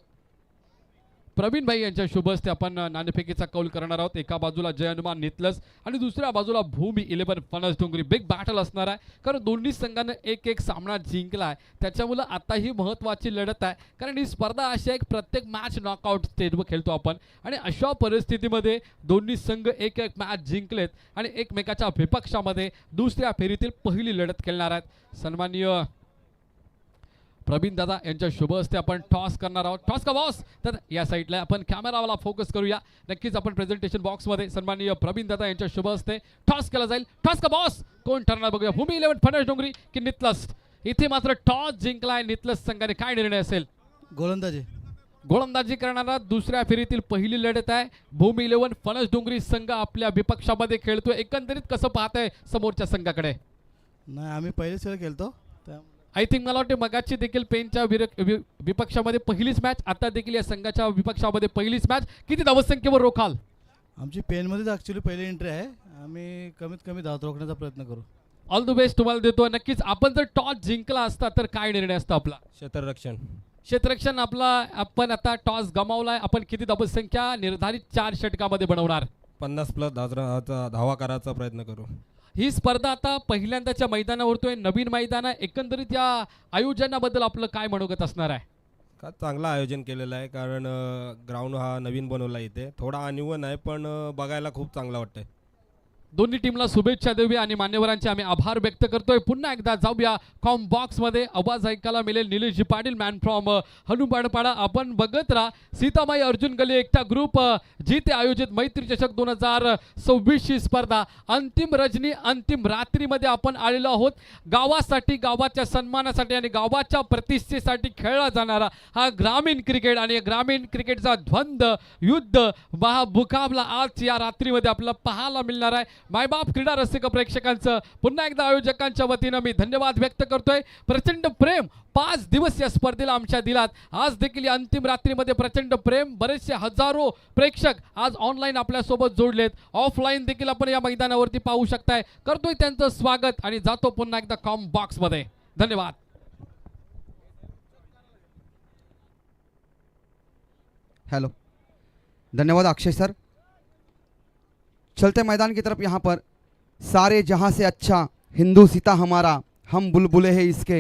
प्रवीण भाई यांच्या शुभ हस्ते आपण नाणेफेकीचा कौल करणार आहोत. एका बाजूला जय हनुमान नितलस आणि दुसऱ्या बाजूला भूमी 11 फणस डोंगरी. बिग बॅटल असणार आहे, कारण दोन्ही संघानं एक एक सामना जिंकला आहे. त्याच्यामुळे आता ही महत्त्वाची लढत आहे, कारण ही स्पर्धा अशी आहे प्रत्येक मॅच नॉकआउट स्टेजवर खेळतो आपण. आणि अशा परिस्थितीमध्ये दोन्ही संघ एक एक मॅच जिंकलेत आणि एकमेकाच्या विपक्षामध्ये दुसऱ्या फेरीतील पहिली लढत खेळणार आहेत. सन्माननीय प्रवीण दादा यांच्या शुभ हस्ते आपण टॉस करणार आहोत. टॉस का बॉस, तर या साईडला आपण कॅमेरावाला फोकस करूया. नक्कीच आपण प्रेझेंटेशन बॉक्समध्ये सन्माननीय प्रवीण दादा यांच्या शुभ हस्ते टॉस केला जाईल. टॉस का बॉस कोण ठरणार बघूया, भूमी 11 फणस डोंगरी की नितलस. इथे मात्र टॉस जिंकलाय नितलस संघाने. काय निर्णय असेल? गोलंदाजी करणारा दुसऱ्या फेरीतील पहिली लढत आहे. भूमी 11 फणस डोंगरी संघ आपल्या विपक्षामध्ये खेळतोय. एकंदरीत कसं पाहताय समोरच्या संघाकडे? नाही, आम्ही पहिलेच वेळ खेळतो. आय थिंक मला वाटते मगाची देखील पेनच्या विपक्षामध्ये पहिलीच मॅच, आता देखील या संघाच्या विपक्षामध्ये पहिलीच मॅच. किती धावसंख्येवर रोखाल? आमची पेनमध्येच ॲक्च्युली पहिली एंट्री आहे. आम्ही कमीत कमी धावत रोखण्याचा प्रयत्न करू. ऑल द बेस्ट तुम्हाला देतो. नक्कीच आपण जर टॉस जिंकला असता तर काय निर्णय असता आपला? क्षेत्ररक्षण आपला. आपण आता टॉस गमावलाय, आपण किती धावसंख्या निर्धारित 4 षटकामध्ये बनवणार? 50+ धावा करायचा प्रयत्न करू. ही स्पर्धा आता पहिल्यांदाच्या मैदानावर होतोय, नवीन मैदान आहे. एकंदरीत या आयोजनाबद्दल आपलं काय मनोगत असणार आहे? का चांगलं आयोजन केलेलं आहे, कारण ग्राउंड हा नवीन बनवला इथे. थोडा अनइवन आहे पण बघायला खूप चांगला वाटतंय. दोन्ही टीमला शुभेच्छा देऊया आणि मान्यवरांचे आम्ही आभार व्यक्त करतोय. पुन्हा एकदा जाऊया कॉम बॉक्समध्ये. आवाज ऐकायला मिळेल निलेशजी पाटील मॅन फ्रॉम हनुमानपाडा. आपण बघत राहा सीतामाई अर्जुन गले एकता ग्रुप जिथे आयोजित मैत्री चषक 2026 ही स्पर्धा अंतिम रजनी अंतिम रात्रीमध्ये आपण आलेलो आहोत. गावासाठी, गावाच्या सन्मानासाठी आणि गावाच्या प्रतिष्ठेसाठी खेळला जाणारा हा ग्रामीण क्रिकेट आणि ग्रामीण क्रिकेटचा द्वंद्व युद्ध महामुकाबला आज या रात्रीमध्ये आपल्याला पाहायला मिळणार आहे. मायबाप क्रीडा रसिक प्रेक्षकांचं पुन्हा एकदा आयोजकांच्या वतीनं मी धन्यवाद व्यक्त करतोय. प्रचंड प्रेम 5 दिवस या स्पर्धेला आमच्या दिलात. आज देखील अंतिम रात्रीमध्ये प्रचंड प्रेम. बरेचसे हजारो प्रेक्षक आज ऑनलाईन आपल्यासोबत जोडलेत. ऑफलाईन देखील आपण या मैदानावरती पाहू शकताय. करतोय त्यांचं स्वागत आणि जातो पुन्हा एकदा कॉम बॉक्समध्ये. धन्यवाद. हेलो, धन्यवाद अक्षय सर. चलते मैदान की तरफ यहाँ पर सारे जहाँ से अच्छा हिंदू सीता हमारा, हम बुलबुले हैं इसके,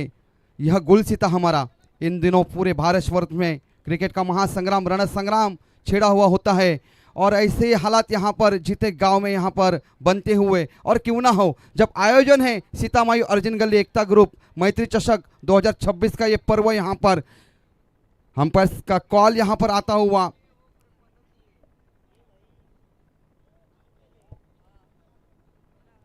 यह गुल सीता हमारा. इन दिनों पूरे भारतवर्ष में क्रिकेट का महासंग्राम रण संग्राम छेड़ा हुआ होता है और ऐसे ही हालात यहाँ पर जीते गांव में यहाँ पर बनते हुए, और क्यों ना हो जब आयोजन है सीतामाई अर्जुन गली एकता ग्रुप मैत्री चषक 2026 का ये पर्व यहाँ पर हम पर का कॉल यहाँ पर आता हुआ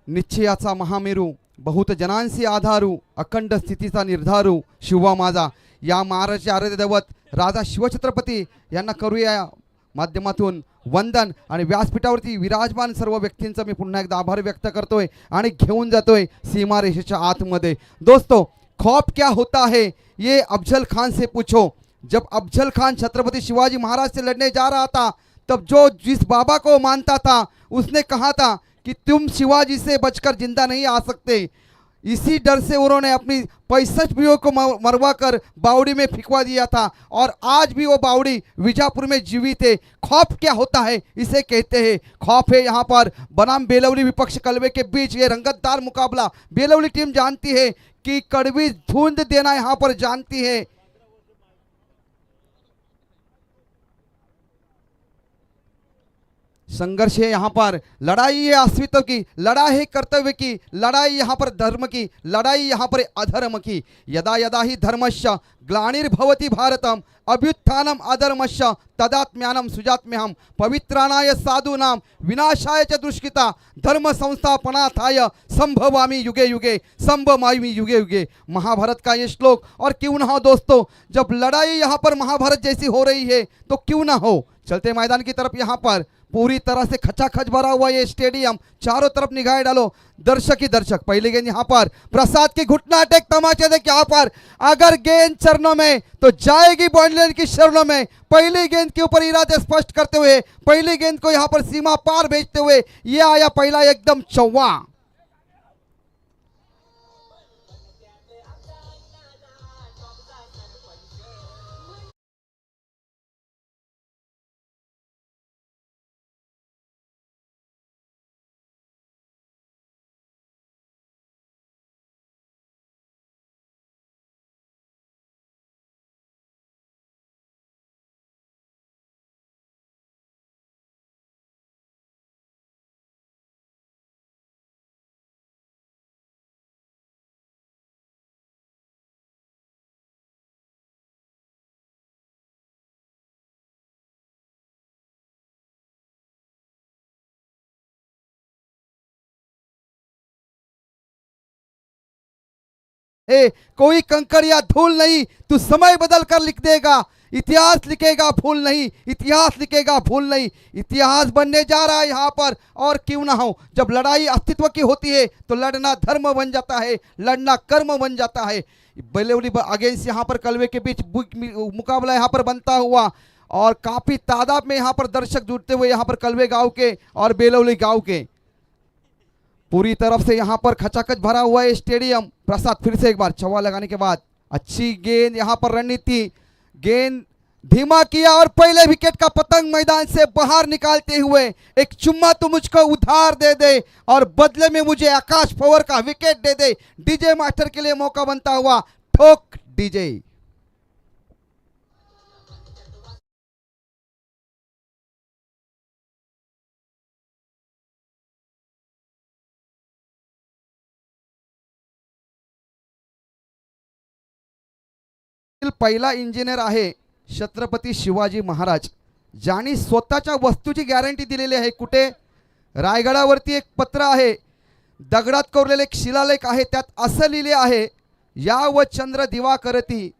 निश्चयाचा महामेरू, बहुत जनांसी आधारू, अखंड स्थितीचा निर्धारू शिवा माझा. या महाराष्ट्राचे आराध्य दैवत राजा शिवछत्रपती यांना करूया माध्यमातून वंदन. आणि व्यासपीठावरती विराजमान सर्व व्यक्तींचा मी पुन्हा एकदा आभार व्यक्त करतोय आणि घेऊन जातोय सीमारेषेच्या आतमध्ये. दोस्तों, खौफ क्या होता है ये अफजल खान से पूछो. जब अफजल खान छत्रपति शिवाजी महाराज से लड़ने जा रहा था, तब जो जिस बाबा को मानता था उसने कहा था कि तुम शिवाजी से बचकर जिंदा नहीं आ सकते. इसी डर से उन्होंने अपनी 65 बीवियों को मरवा कर बावड़ी में फिकवा दिया था और आज भी वो बावड़ी विजापुर में जीवित है. खौफ क्या होता है इसे कहते हैं. खौफ है यहाँ पर बनाम बेलवली विपक्ष कलवे के बीच ये रंगतदार मुकाबला. बेलवली टीम जानती है कि कड़वी धुंध देना यहाँ पर जानती है. संघर्ष है यहाँ पर, लड़ाई है अस्तित्व की, लड़ाई है कर्तव्य की, लड़ाई यहाँ पर धर्म की, लड़ाई यहाँ पर अधर्म की. यदा यदा ही धर्मस्य ग्लानिर्भवति भारतम अभ्युत्थानम अधर्मस्य तदात्म्यानम सुजात्म्यहम पवित्राणाय साधूनां विनाशाय च दुष्कृता धर्म संस्थापनार्थाय संभवामि युगे युगे संभवामि युगे युगे. महाभारत का ये श्लोक. और क्यों ना हो दोस्तों, जब लड़ाई यहाँ पर महाभारत जैसी हो रही है तो क्यों ना हो. चलते मैदान की तरफ यहाँ पर पूरी तरह से खचाखच भरा हुआ ये स्टेडियम. चारों तरफ निगाहें डालो, दर्शक ही दर्शक. पहली गेंद यहाँ पर प्रसाद की घुटना टेक तमाचे देख यहाँ पर. अगर गेंद चरणों में तो जाएगी बॉन्डलैंड की शरणों में. पहली गेंद के ऊपर इरादे स्पष्ट करते हुए, पहली गेंद को यहाँ पर सीमा पार भेजते हुए ये आया पहला एकदम चौवा. कोई कंकड़ या धूल नहीं, तू समय बदल कर लिख देगा. इतिहास लिखेगा भूल नहीं, इतिहास लिखेगा भूल नहीं. इतिहास बनने जा रहा है यहाँ पर. और क्यों ना हो, जब लड़ाई अस्तित्व की होती है तो लड़ना धर्म बन जाता है, लड़ना कर्म बन जाता है. बेलवली अगेंस्ट यहाँ पर कलवे के बीच मुकाबला यहाँ पर बनता हुआ और काफी तादाद में यहाँ पर दर्शक जुटते हुए यहाँ पर कलवे गांव के और बेलवली गांव के. पूरी तरफ से यहाँ पर खचाखच भरा हुआ है स्टेडियम. प्रसाद फिर से एक बार चौवा लगाने के बाद अच्छी गेंद यहाँ पर रणनीति. गेंद धीमा किया और पहले विकेट का पतंग मैदान से बाहर निकालते हुए एक चुम्मा तो मुझको उधार दे दे और बदले में मुझे आकाश पवार का विकेट दे दे. डीजे मास्टर के लिए मौका बनता हुआ ठोक डीजे. पहिला इंजिनियर आहे छत्रपती शिवाजी महाराज, ज्यांनी स्वतःच्या वस्तूची गॅरंटी दिलेली आहे. कुठे? रायगडावरती एक पत्र आहे, दगडात कोरलेले एक शिलालेख आहे. त्यात असं लिहिले आहे, या व चंद्र दिवा करती,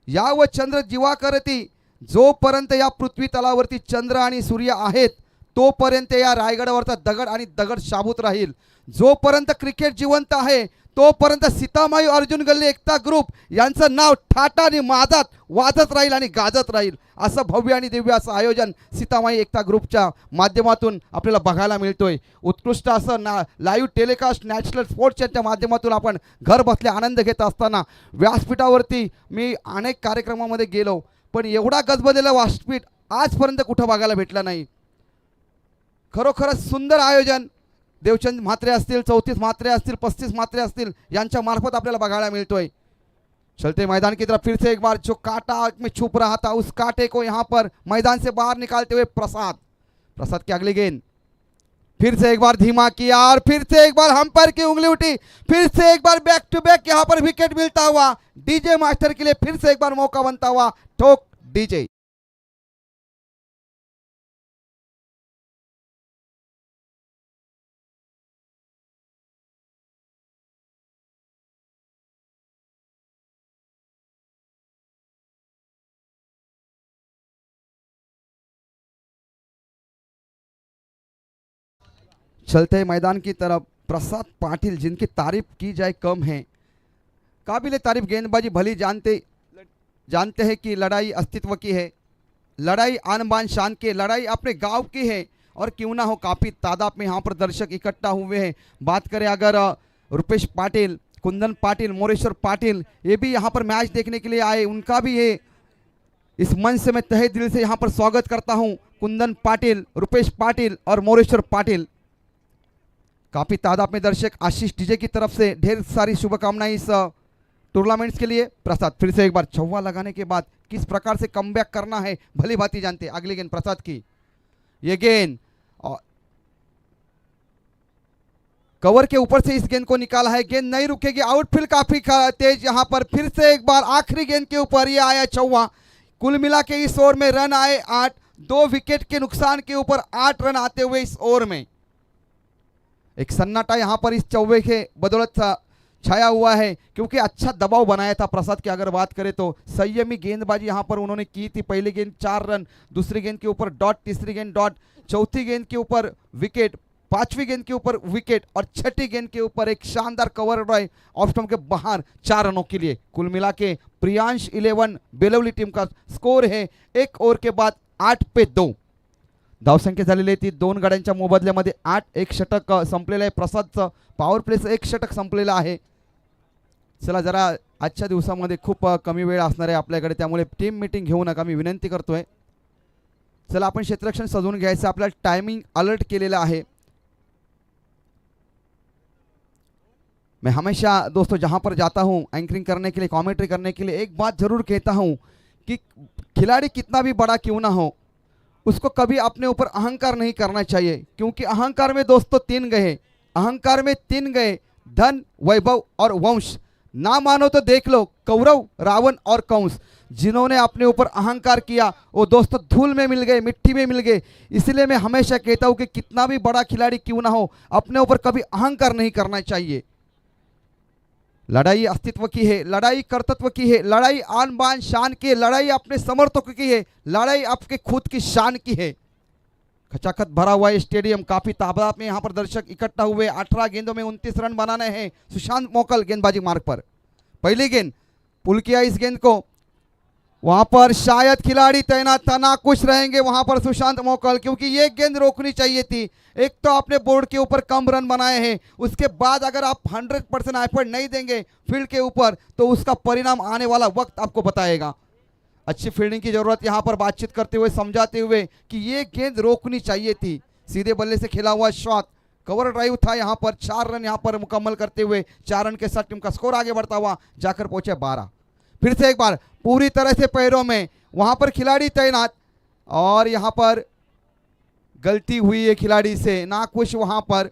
या व चंद्र दिवा करती. जोपर्यंत या पृथ्वी तलावरती चंद्र आणि सूर्य आहेत तोपर्यंत या रायगडावरचा दगड आणि दगड शाबूत राहील. जोपर्यंत क्रिकेट जिवंत आहे तोपर्यंत सीतामाई अर्जुन गल्ली एकता ग्रुप यांचं नाव ठाटा आणि माजात वाजत राहील आणि गाजत राहील. असं भव्य आणि दिव्य असं आयोजन सीतामाई एकता ग्रुपच्या माध्यमातून आपल्याला बघायला मिळतोय. उत्कृष्ट असं लाईव्ह टेलिकास्ट नॅशनल स्पोर्ट्सच्या माध्यमातून आपण घर बसले आनंद घेत असताना व्यासपीठावरती मी अनेक कार्यक्रमामध्ये गेलो, पण एवढा गजबजलेला व्यासपीठ आजपर्यंत कुठं बघायला भेटलं नाही. खरोखरच सुंदर आयोजन. देवचंद म्हात्रे असतील, 34 म्हात्रे असतील, 35 म्हात्रे असतील, यांच्या मार्फत आपल्याला बघायला मिळतोय. चलते मैदान की तरफ फिर से एक बार जो कांटा में छुप रहा था उस कांटे को यहाँ पर मैदान से बाहर निकालते हुए प्रसाद. प्रसाद की अगली गेंद फिर से एक बार धीमा किया और फिर से एक बार अंपायर की उंगली उठी. फिर से एक बार बैक टू बैक यहाँ पर विकेट मिलता हुआ डीजे मास्टर के लिए फिर से एक बार मौका बनता हुआ ठोक डीजे. चलते हैं मैदान की तरफ। प्रसाद पाटिल जिनकी तारीफ की जाए कम है। काबिल तारीफ गेंदबाजी भली जानते हैं कि लड़ाई अस्तित्व की है, लड़ाई आन बान शान की, लड़ाई अपने गांव की है। और क्यों ना हो काफ़ी तादाद में यहाँ पर दर्शक इकट्ठा हुए हैं। बात करें अगर रुपेश पाटिल, कुंदन पाटिल, मोरेश्वर पाटिल, ये भी यहाँ पर मैच देखने के लिए आए, उनका भी ये इस मंच से मैं तहे दिल से यहाँ पर स्वागत करता हूँ। कुंदन पाटिल, रुपेश पाटिल और मोरेश्वर पाटिल, काफ़ी तादाद में दर्शक। आशीष डीजे की तरफ से ढेर सारी शुभकामनाएं इस टूर्नामेंट्स के लिए। प्रसाद फिर से एक बार छक्का लगाने के बाद किस प्रकार से कमबैक करना है भली भांति जानते। अगली गेंद प्रसाद की, ये गेंद कवर के ऊपर से इस गेंद को निकाला है, गेंद नहीं रुकेगी। आउटफील्ड काफी तेज यहाँ पर। फिर से एक बार आखिरी गेंद के ऊपर ये आया चौवा। कुल मिला के इस ओवर में रन आए 8, 2 विकेट के नुकसान के ऊपर 8 रन आते हुए इस ओवर में एक सन्नाटा यहाँ पर इस चौवे के बदौलत छाया हुआ है, क्योंकि अच्छा दबाव बनाया था प्रसाद की। अगर बात करें तो संयमी गेंदबाजी यहाँ पर उन्होंने की थी। पहली गेंद 4 रन, दूसरी गेंद के ऊपर डॉट, तीसरी गेंद डॉट, चौथी गेंद के ऊपर विकेट, पांचवी गेंद के ऊपर विकेट और छठी गेंद के ऊपर एक शानदार कवर ड्राइव ऑफ स्टंप के बाहर 4 रनों के लिए। कुल मिला के प्रियांश 11 बेलवली टीम का स्कोर है। 1 ओव्हर के बाद 8 पे 2 धावसंख्या झालेली ती 2 गड्यांच्या मोबदल्यामध्ये 8, 1 षटक संपलेलं आहे प्रसादचं। पॉवर प्लेचं 1 षटक संपलेलं आहे। चला जरा आजच्या दिवसामध्ये खूप कमी वेळ असणार आहे आपल्याकडे, त्यामुळे टीम मीटिंग घेऊ नका मी विनंती करतोय। चला आपण क्षेत्ररक्षण सजवून घ्यायचं, आपल्याला टायमिंग अलर्ट केलेला आहे। मैं हमेशा दोस्तों जहां पर जाता हूं एंकरिंग करने के लिए, कमेंट्री करने के लिए, एक बात जरूर कहता हूं कि खिलाड़ी कितना भी बड़ा क्यों ना हो, उसको कभी अपने ऊपर अहंकार नहीं करना चाहिए। क्योंकि अहंकार में दोस्तों 3 गए, अहंकार में 3 गए, धन, वैभव और वंश। ना मानो तो देख लो कौरव, रावण और कंस। जिन्होंने अपने ऊपर अहंकार किया वो दोस्तों धूल में मिल गए, मिट्टी में मिल गए। इसलिए मैं हमेशा कहता हूं कि कितना भी बड़ा खिलाड़ी क्यों ना हो, अपने ऊपर कभी अहंकार नहीं करना चाहिए। लड़ाई अस्तित्व की है, लड़ाई कर्तव्य की है, लड़ाई आन बान शान की है, लड़ाई अपने समर्थकों की है, लड़ाई आपके खुद की शान की है। खचाखच भरा हुआ है स्टेडियम, काफी तादाद में यहाँ पर दर्शक इकट्ठा हुए। 18 गेंदों में 29 रन बनाने हैं सुशांत मोकल गेंदबाजी मार्ग पर। पहली गेंद पुल किया इस गेंद को, वहां पर शायद खिलाड़ी तैनात था, ना खुश रहेंगे वहां पर सुशांत मोकल, क्योंकि ये गेंद रोकनी चाहिए थी। एक तो आपने बोर्ड के ऊपर कम रन बनाए हैं, उसके बाद अगर आप 100% एफर्ट नहीं देंगे फील्ड के ऊपर तो उसका परिणाम आने वाला वक्त आपको बताएगा। अच्छी फील्डिंग की जरूरत यहाँ पर बातचीत करते हुए, समझाते हुए कि ये गेंद रोकनी चाहिए थी। सीधे बल्ले से खेला हुआ शॉट, कवर ड्राइव था यहाँ पर। 4 रन यहाँ पर मुकम्मल करते हुए 4 रन के साथ टीम का स्कोर आगे बढ़ता हुआ जाकर पहुंचे 12। फिर से एक बार पूरी तरह से पैरों में वहां पर खिलाड़ी तैनात, और यहाँ पर गलती हुई है खिलाड़ी से, नाखुश वहां पर।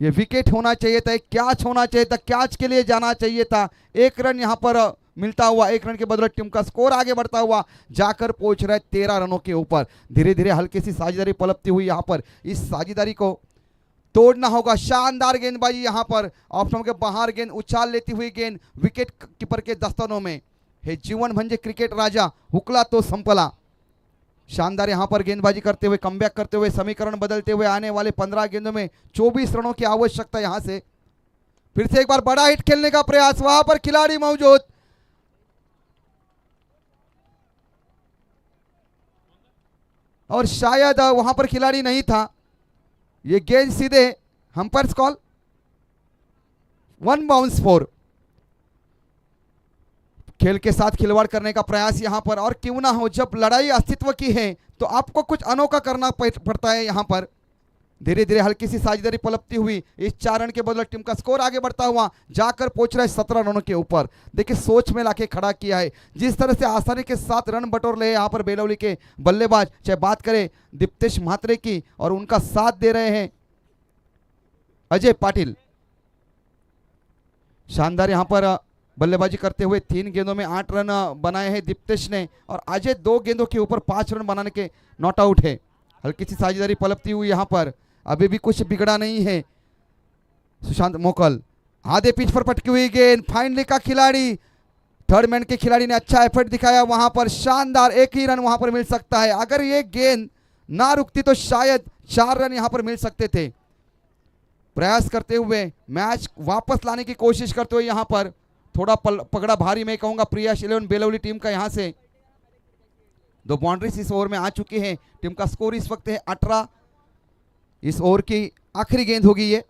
ये विकेट होना चाहिए था, एक कैच होना चाहिए था, कैच के लिए जाना चाहिए था। 1 रन यहाँ पर मिलता हुआ, 1 रन के बदले टीम का स्कोर आगे बढ़ता हुआ जाकर पहुंच रहा है 13 रनों के ऊपर। धीरे धीरे हल्की सी साझेदारी पलपती हुई यहाँ पर, इस साझेदारी को तोड़ना होगा। शानदार गेंदबाजी यहाँ पर, ऑफ स्टंप के बाहर गेंद उछाल लेती हुई गेंद विकेट कीपर के दस्तानों में। हे जीवन म्हणजे क्रिकेट राजा, हुकला तो संपला। शानदार यहाँ पर गेंदबाजी करते हुए, कमबैक करते हुए, समीकरण बदलते हुए आने वाले 15 गेंदों में 24 रनों की आवश्यकता यहाँ से। फिर से एक बार बड़ा हिट खेलने का प्रयास, वहां पर खिलाड़ी मौजूद, और शायद वहां पर खिलाड़ी नहीं था। ये गेंद सीधे अंपायर्स कॉल, 1 बाउंस 4। खेल के साथ खिलवाड़ करने का प्रयास यहां पर, और क्यों ना हो, जब लड़ाई अस्तित्व की है तो आपको कुछ अनोखा करना पड़ता है यहां पर। धीरे धीरे हल्की सी साझेदारी पलपती हुई, इस 4 रन के बदले टीम का स्कोर आगे बढ़ता हुआ जाकर पहुंच रहा है 17 रनों के ऊपर। देखिए सोच में लाके खड़ा किया है, जिस तरह से आसानी के साथ रन बटोर ले यहाँ पर बेलवली के बल्लेबाज, चाहे बात करें दीप्तेश म्हात्रे की, और उनका साथ दे रहे हैं अजय पाटिल। शानदार यहाँ पर बल्लेबाजी करते हुए 3 गेंदों में 8 रन बनाए हैं दीप्तेश ने, और अजय 2 गेंदों के ऊपर 5 रन बनाने के नॉट आउट है। हल्की सी साझेदारी पलपती हुई यहाँ पर, अभी भी कुछ बिगड़ा नहीं है। सुशांत मोकल, आधे पिच पर पटकी हुई गेंद, फाइनली का खिलाड़ी, थर्ड मैन के खिलाड़ी ने अच्छा एफर्ट दिखाया वहां पर। शानदार, 1 ही रन वहां पर मिल सकता है। अगर ये गेंद ना रुकती तो शायद 4 रन यहां पर मिल सकते थे। प्रयास करते हुए मैच वापस लाने की कोशिश करते हुए यहाँ पर थोड़ा पगड़ा भारी मैं कहूँगा प्रियाश 11 बेलवली टीम का। यहाँ से 2 बाउंड्रीज इस ओवर में आ चुकी हैं। टीम का स्कोर इस वक्त है 18। इस ओवर की आखिरी गेंद होगी ये।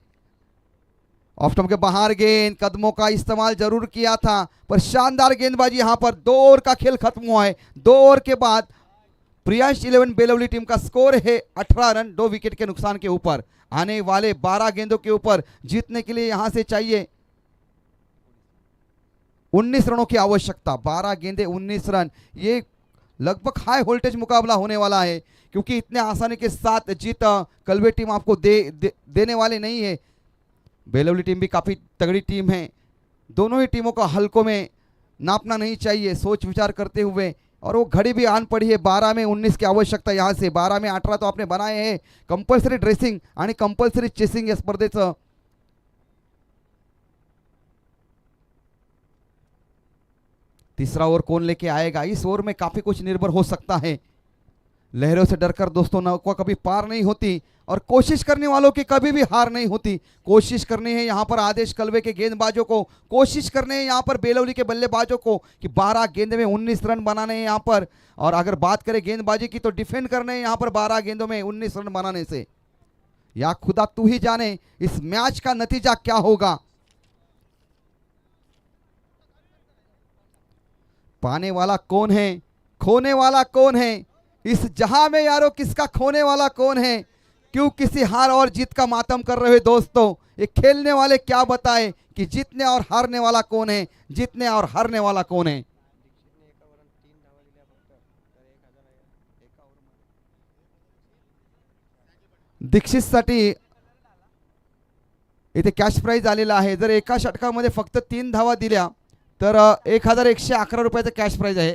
ऑफ स्टंप के बाहर गेंद, कदमों का इस्तेमाल जरूर किया था पर शानदार गेंदबाजी। यहाँ पर 2 ओवर का खेल खत्म हुआ है। 2 ओवर के बाद प्रियांश 11 बेलवली टीम का स्कोर है 18 रन 2 विकेट के नुकसान के ऊपर। आने वाले 12 गेंदों के ऊपर जीतने के लिए यहां से चाहिए 19 रनों की आवश्यकता। 12 गेंदे 19 रन, ये लगभग हाई वोल्टेज मुकाबला होने वाला है क्योंकि इतने आसानी के साथ जीत कलवे टीम आपको देने वाले नहीं है। बेलवली टीम भी काफ़ी तगड़ी टीम है। दोनों ही टीमों को हल्कों में नापना नहीं चाहिए, सोच विचार करते हुए। और वो घड़ी भी आन पड़ी है। 12 में 19 की आवश्यकता यहाँ से। 12 में 18 तो आपने बनाए हैं। कंपल्सरी ड्रेसिंग आणि कंपल्सरी चेसिंग या स्पर्धेचं तीसरा ओवर कौन लेके आएगा। इस ओवर में काफी कुछ निर्भर हो सकता है। लहरों से डरकर दोस्तों नौका कभी पार नहीं होती और कोशिश करने वालों की कभी भी हार नहीं होती। कोशिश करनी है यहाँ पर आदेश कलवे के गेंदबाजों को, कोशिश करने हैं यहाँ पर बेलवली के बल्लेबाजों को कि 12 गेंदे में 19 रन बनाने हैं यहाँ पर। और अगर बात करें गेंदबाजी की तो डिफेंड करने हैं यहाँ पर 12 गेंदों में 19 रन बनाने से। या खुदा तू ही जाने इस मैच का नतीजा क्या होगा। पाने वाला कौन है, खोने वाला कौन है इस जहां में यारो, किसका खोने वाला कौन है। क्यों किसी हार और जीत का मातम कर रहे हो दोस्तों। ये खेलने वाले क्या बताए कि जीतने और हारने वाला कौन है, जीतने और हारने वाला कौन है। दीक्षितसाठी इथे कॅश प्राइज आलेला आहे। जर एका षटकामध्ये फक्त 3 धावा दिल्या तर 1111 रुपयाचं कॅश प्राइज आहे।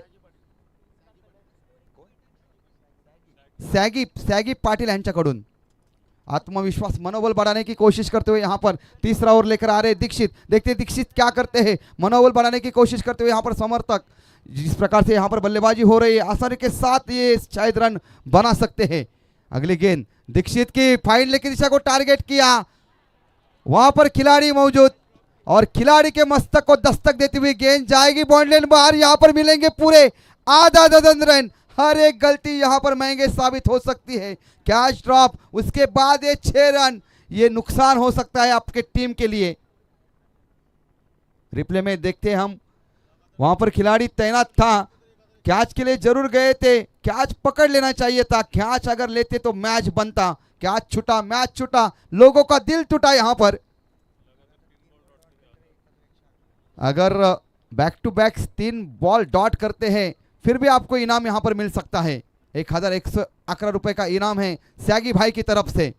सैगी पाटिल यांच्याकडून आत्मविश्वास मनोबल बढ़ाने की कोशिश करते हुए यहाँ पर तीसरा ओवर लेकर आ रहे दीक्षित। देखते दीक्षित क्या करते हैं। मनोबल बढ़ाने की कोशिश करते हुए यहाँ पर समर्थक, जिस प्रकार से यहाँ पर बल्लेबाजी हो रही है आसानी के साथ ये शायद रन बना सकते हैं। अगली गेंद दीक्षित की फाइन लेग की दिशा को टारगेट किया, वहां पर खिलाड़ी मौजूद और खिलाड़ी के मस्तक को दस्तक देती हुई गेंद जाएगी बाउंड्री लाइन बाहर। यहाँ पर मिलेंगे पूरे आधा दर्जन रन। हर एक गलती यहां पर महंगे साबित हो सकती है। कैच ड्रॉप, उसके बाद ये 6 रन, ये नुकसान हो सकता है आपके टीम के लिए। रिप्ले में देखते हम, वहां पर खिलाड़ी तैनात था, कैच के लिए जरूर गए थे, कैच पकड़ लेना चाहिए था। कैच अगर लेते तो मैच बनता। कैच छूटा, मैच छूटा, लोगों का दिल टूटा। यहां पर अगर back to back 3 ball dot करते हैं फिर भी आपको इनाम यहां पर मिल सकता है। 1111 रुपए का इनाम है सैगी भाई की तरफ से।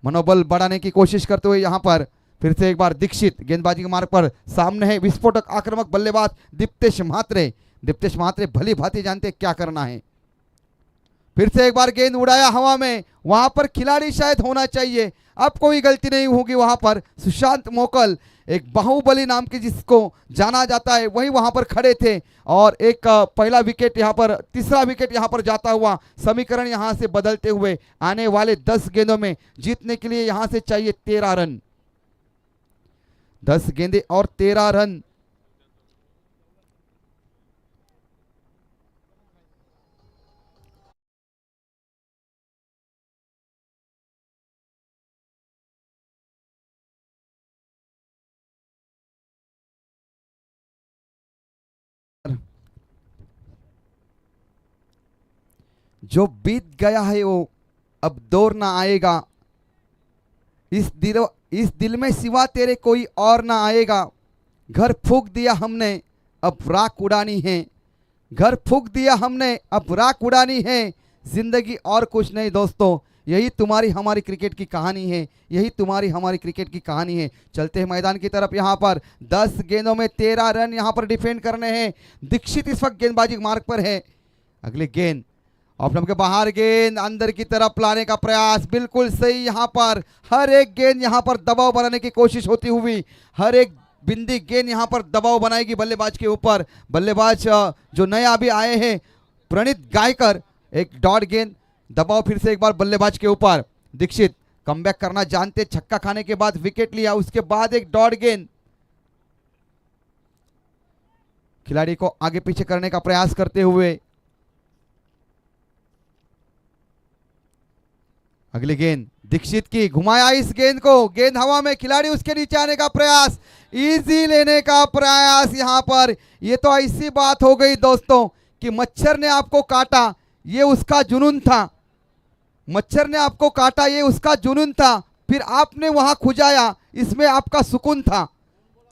मनोबल बढ़ाने की कोशिश करते हुए यहां पर फिर से एक बार दीक्षित गेंदबाजी के मार्ग पर सामने है विस्फोटक आक्रामक बल्लेबाज दीप्तेश म्हात्रे। दीप्तेश म्हात्रे भली भांति जानते क्या करना है। फिर से एक बार गेंद उड़ाया हवा में, वहां पर खिलाड़ी शायद होना चाहिए। अब कोई गलती नहीं होगी वहां पर। सुशांत मोकल, एक बाहुबली नाम के जिसको जाना जाता है, वही वहां पर खड़े थे और एक पहला विकेट यहां पर, तीसरा विकेट यहां पर जाता हुआ समीकरण यहां से बदलते हुए आने वाले 10 गेंदों में जीतने के लिए यहां से चाहिए 13 रन। 10 गेंदे और 13 रन। जो बीत गया है वो अब दौर ना आएगा। इस दिल में सिवा तेरे कोई और ना आएगा। घर फूंक दिया हमने अब राख उड़ानी है। घर फूंक दिया हमने अब राख उड़ानी है। जिंदगी और कुछ नहीं दोस्तों, यही तुम्हारी हमारी क्रिकेट की कहानी है। यही तुम्हारी हमारी क्रिकेट की कहानी है। चलते हैं मैदान की तरफ। यहाँ पर 10 गेंदों में 13 रन यहाँ पर डिफेंड करने हैं। दीक्षित इस वक्त गेंदबाजी मार्ग पर है। अगली गेंद ऑफ स्टंप के बाहर, गेंद अंदर की तरफ लाने का प्रयास बिल्कुल सही। यहाँ पर हर एक गेंद यहाँ पर दबाव बनाने की कोशिश होती हुई, हर एक बिंदी गेंद यहाँ पर दबाव बनाएगी बल्लेबाज के ऊपर। बल्लेबाज जो नए अभी आए हैं प्रणीत गायकर, एक डॉट गेंद, दबाव फिर से एक बार बल्लेबाज के ऊपर। दीक्षित कमबैक करना जानते, छक्का खाने के बाद विकेट लिया, उसके बाद एक डॉट गेंद। खिलाड़ी को आगे पीछे करने का प्रयास करते हुए अगली गेंद दीक्षित की, घुमाया इस गेंद को, गेंद हवा में, खिलाड़ी उसके नीचे आने का प्रयास, इजी लेने का प्रयास यहां पर। ये तो ऐसी बात हो गई दोस्तों कि मच्छर ने आपको काटा, ये उसका जुनून था। मच्छर ने आपको काटा, ये उसका जुनून था, फिर आपने वहां खुजाया, इसमें आपका सुकून था।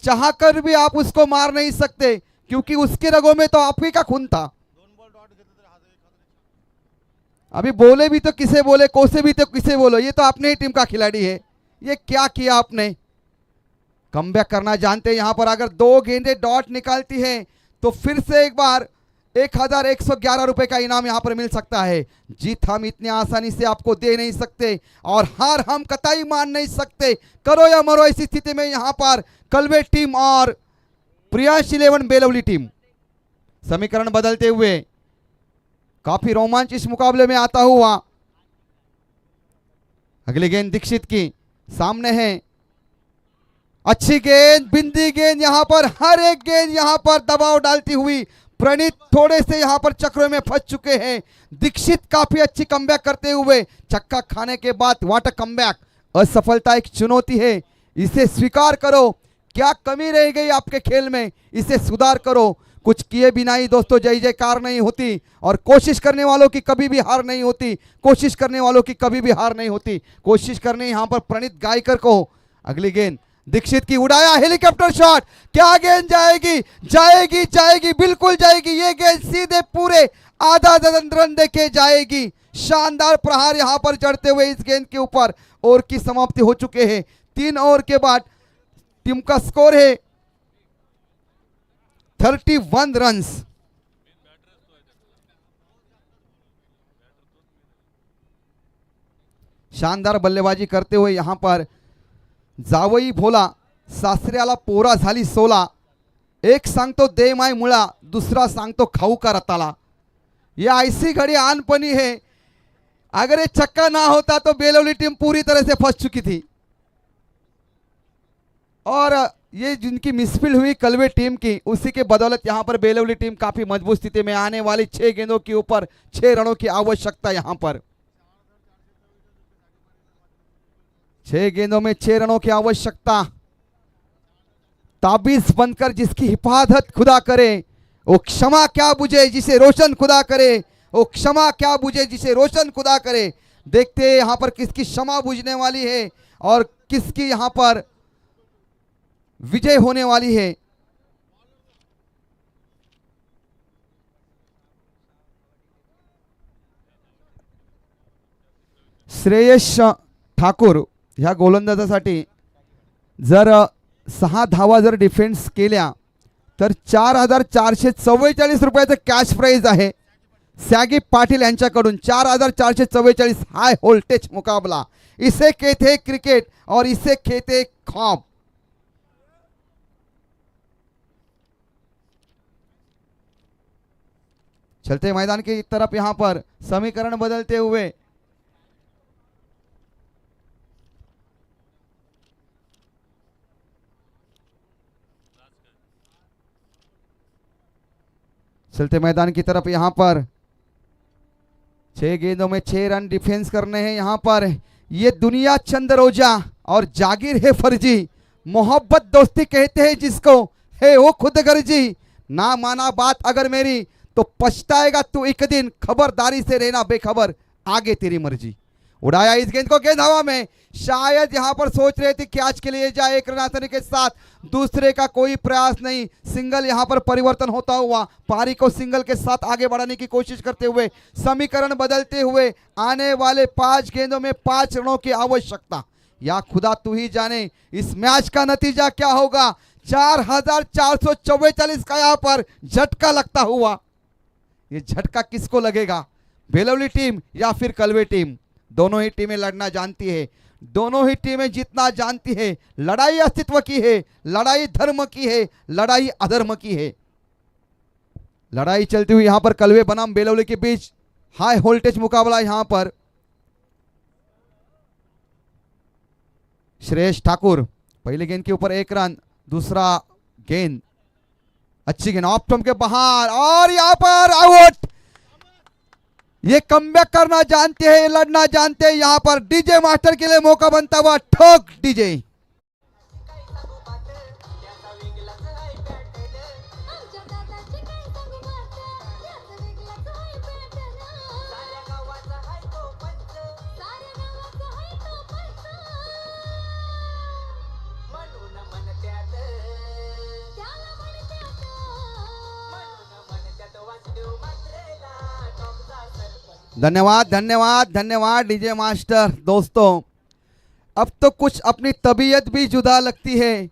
चाहकर भी आप उसको मार नहीं सकते क्योंकि उसके रगों में तो आप ही का खून था। अभी बोले भी तो किसे बोले, कोसे भी तो किसे बोलो, ये तो अपने ही टीम का खिलाड़ी है। ये क्या किया आपने? कमबैक करना जानते हैं। यहां पर अगर 2 गेंदें डॉट निकालती हैं तो फिर से एक बार 1111 रुपए का इनाम यहां पर मिल सकता है। जीत हम इतनी आसानी से आपको दे नहीं सकते और हार हम कतई मान नहीं सकते। करो या मरो ऐसी स्थिति में यहां पर कलवे टीम और प्रियांश 11 बेलवली टीम समीकरण बदलते हुए काफी रोमांच इस मुकाबले में आता हुआ। अगली गेंद दीक्षित की, सामने है, अच्छी गेंद, बिंदी गेंद, यहां पर हर एक गेंद यहां पर दबाव डालती हुई। प्रणीत थोड़े से यहां पर चक्रों में फंस चुके हैं। दीक्षित काफी अच्छी कमबैक करते हुए, छक्का खाने के बाद व्हाट अ कमबैक। असफलता एक चुनौती है, इसे स्वीकार करो। क्या कमी रह गई आपके खेल में, इसे सुधार करो। कुछ किए बिना ही दोस्तों जय जयकार नहीं होती और कोशिश करने वालों की कभी भी हार नहीं होती। कोशिश करने वालों की कभी भी हार नहीं होती। कोशिश करने यहां पर प्रणीत गायकर को। अगली गेंद दीक्षित की, उड़ाया हेलीकॉप्टर शॉट, क्या गेंद जाएगी, जाएगी जाएगी, बिल्कुल जाएगी। ये गेंद सीधे पूरे आधा रन देके जाएगी। शानदार प्रहार यहां पर चढ़ते हुए इस गेंद के ऊपर। ओवर की समाप्ति हो चुके हैं। 3 ओवर के बाद टीम का स्कोर है 31 रन्स। शानदार बल्लेबाजी करते हुए यहां पर जावई भोला, सासऱ्याला पोरा झाली 16। एक सांगतो दे माय मुळा, दूसरा सांगतो खाऊ का रताला। यह ऐसी घड़ी आनपनी है, अगर ये छक्का ना होता तो बेलवली टीम पूरी तरह से फंस चुकी थी। और ये जिनकी मिसफील्ड हुई कलवे टीम की, उसी के बदौलत यहां पर बेलवली टीम काफी मजबूत स्थिति में आने वाली। 6 गेंदों के ऊपर 6 रनों की आवश्यकता। यहां पर 6 गेंदों में 6 रनों की आवश्यकता। ताबीज बनकर जिसकी हिफाजत खुदा करे, वो क्षमा क्या बुझे जिसे रोशन खुदा करे, वो क्षमा क्या बुझे जिसे रोशन खुदा करे। देखते हैं यहां पर किसकी क्षमा बुझने वाली है और किसकी यहां पर विजय होने वाली है। श्रेयस ठाकूर ह्या गोलंदाजासाठी जर 6 धावा जर डिफेन्स केल्या तर 4444 रुपयाचं कॅश प्राइज आहे सॅगी पाटील यांच्याकडून। 4444 हाय वोल्टेज मुकाबला। इसे कहते क्रिकेट और इसे कहते ख्वाब। चलते मैदान की तरफ यहां पर समीकरण बदलते हुए चलते मैदान की तरफ यहां पर 6 गेंदों में 6 रन डिफेंस करने हैं। यहां पर ये दुनिया चंद रोजा और जागीर है फर्जी, मोहब्बत दोस्ती कहते हैं जिसको, है वो खुद गर्जी। ना माना बात अगर मेरी तो पछताएगा तू एक दिन, खबरदारी से रहना बेखबर, आगे तेरी मर्जी। उड़ाया इस गेंद को, गेंद हवा में। शायद यहां पर सोच रहे थे कैच के लिए जाए एक रन आसानी के साथ, दूसरे का कोई प्रयास नहीं। सिंगल यहां पर परिवर्तन होता हुआ पारी को सिंगल के साथ आगे बढ़ाने की कोशिश करते हुए समीकरण बदलते हुए आने वाले 5 गेंदों में 5 रनों की आवश्यकता। या खुदा तू ही जाने इस मैच का नतीजा क्या होगा। 4444 का यहां पर झटका लगता हुआ। ये झटका किसको लगेगा, बेलवली टीम या फिर कलवे टीम? दोनों ही टीमें लड़ना जानती है, दोनों ही टीमें जीतना जानती है। लड़ाई अस्तित्व की है, लड़ाई धर्म की है, लड़ाई अधर्म की है। लड़ाई चलती हुई यहां पर कलवे बनाम बेलवली के बीच हाई वोल्टेज मुकाबला। यहां पर श्रेयस ठाकुर पहले गेंद के ऊपर 1 रन, दूसरा गेंद अच्छी गेंद ऑफ स्टंप के बाहर और यहाँ पर आउट। ये कमबैक करना जानते हैं, लड़ना जानते हैं। यहाँ पर डीजे मास्टर के लिए मौका बनता हुआ ठोक डीजे। धन्यवाद धन्यवाद धन्यवाद डीजे मास्टर। दोस्तों अब तो कुछ अपनी तबीयत भी जुदा लगती है,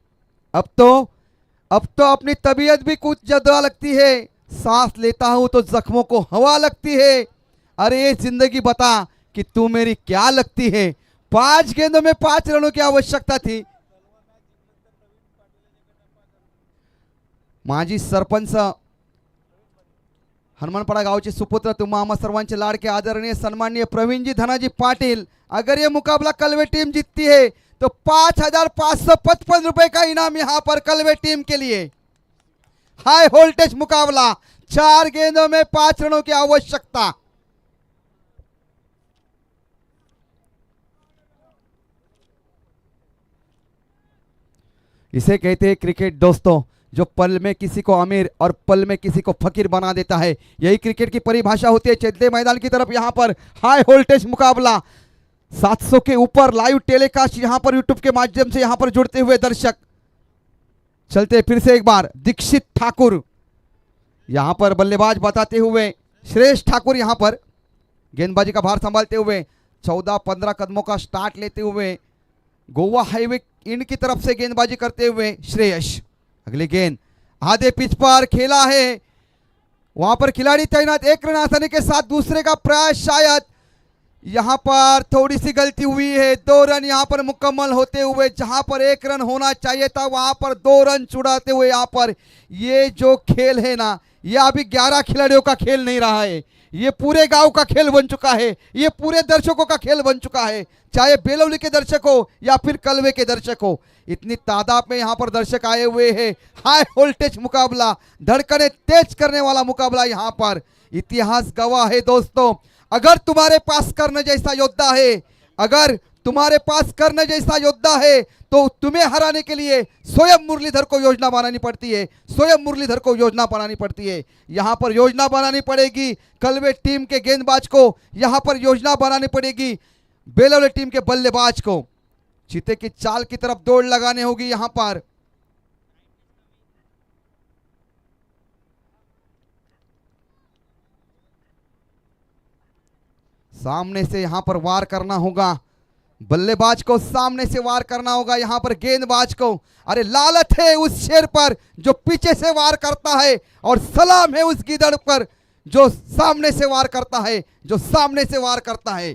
अब तो अपनी तबीयत भी कुछ जुदा लगती है। सांस लेता हूं तो जख्मों को हवा लगती है। अरे ये जिंदगी बता कि तू मेरी क्या लगती है। 5 गेंदों में 5 रनों की आवश्यकता थी। माजी सरपंच हनुमानपाडा गावचे सुपुत्र तुम्हा आम्हा सर्वांचे लाडके आदरणीय सन्माननीय प्रवीणजी धनाजी पाटिल, अगर ये मुकाबला कलवे टीम जीतती है तो 5,555 रुपए का इनाम यहां पर कलवे टीम के लिए। हाई वोल्टेज मुकाबला, 4 गेंदों में 5 रनों की आवश्यकता। इसे कहते हैं क्रिकेट दोस्तों, जो पल में किसी को अमीर और पल में किसी को फकीर बना देता है। यही क्रिकेट की परिभाषा होती है। चलते मैदान की तरफ यहां पर हाई वोल्टेज मुकाबला, 700 के ऊपर लाइव टेलीकास्ट यहां पर यूट्यूब के माध्यम से यहां पर जुड़ते हुए दर्शक। चलते फिर से एक बार दीक्षित ठाकुर यहां पर बल्लेबाज बताते हुए, श्रेयस ठाकुर यहां पर गेंदबाजी का भार संभालते हुए 14-15 कदमों का स्टार्ट लेते हुए गोवा हाईवे इन की तरफ से गेंदबाजी करते हुए श्रेयस। अगली गेंद आधे पिच पर खेला है, वहां पर खिलाड़ी तैनात, 1 रन आसानी के साथ दूसरे का प्रयास। शायद यहां पर थोड़ी सी गलती हुई है। 2 रन यहां पर मुकम्मल होते हुए, जहां पर 1 रन होना चाहिए था वहां पर 2 रन चुड़ाते हुए यहां पर ये जो खेल है ना, ये अभी 11 खिलाड़ियों का खेल नहीं रहा है, ये पूरे गांव का खेल बन चुका है, ये पूरे दर्शकों का खेल बन चुका है। चाहे बेलौली के दर्शक हो या फिर कलवे के दर्शक हो, इतनी तादाद में यहां पर दर्शक आए हुए हैं। हाई वोल्टेज मुकाबला, धड़कने तेज करने वाला मुकाबला यहां पर। इतिहास गवाह है दोस्तों, अगर तुम्हारे पास कर्ण जैसा योद्धा है, अगर तुम्हारे पास कर्ण जैसा योद्धा है तो तुम्हें हराने के लिए स्वयं मुरलीधर को योजना बनानी पड़ती है, स्वयं मुरलीधर को योजना बनानी पड़ती है। यहां पर योजना बनानी पड़ेगी कलवे टीम के गेंदबाज को, यहां पर योजना बनानी पड़ेगी बेलौली टीम के बल्लेबाज को। चीते की चाल की तरफ दौड़ लगाने होगी यहां पर। सामने से यहां पर वार करना होगा, बल्लेबाज को सामने से वार करना होगा यहां पर गेंदबाज को। अरे लालच है उस शेर पर जो पीछे से वार करता है, और सलाम है उस गिदड़ पर जो सामने से वार करता है, जो सामने से वार करता है।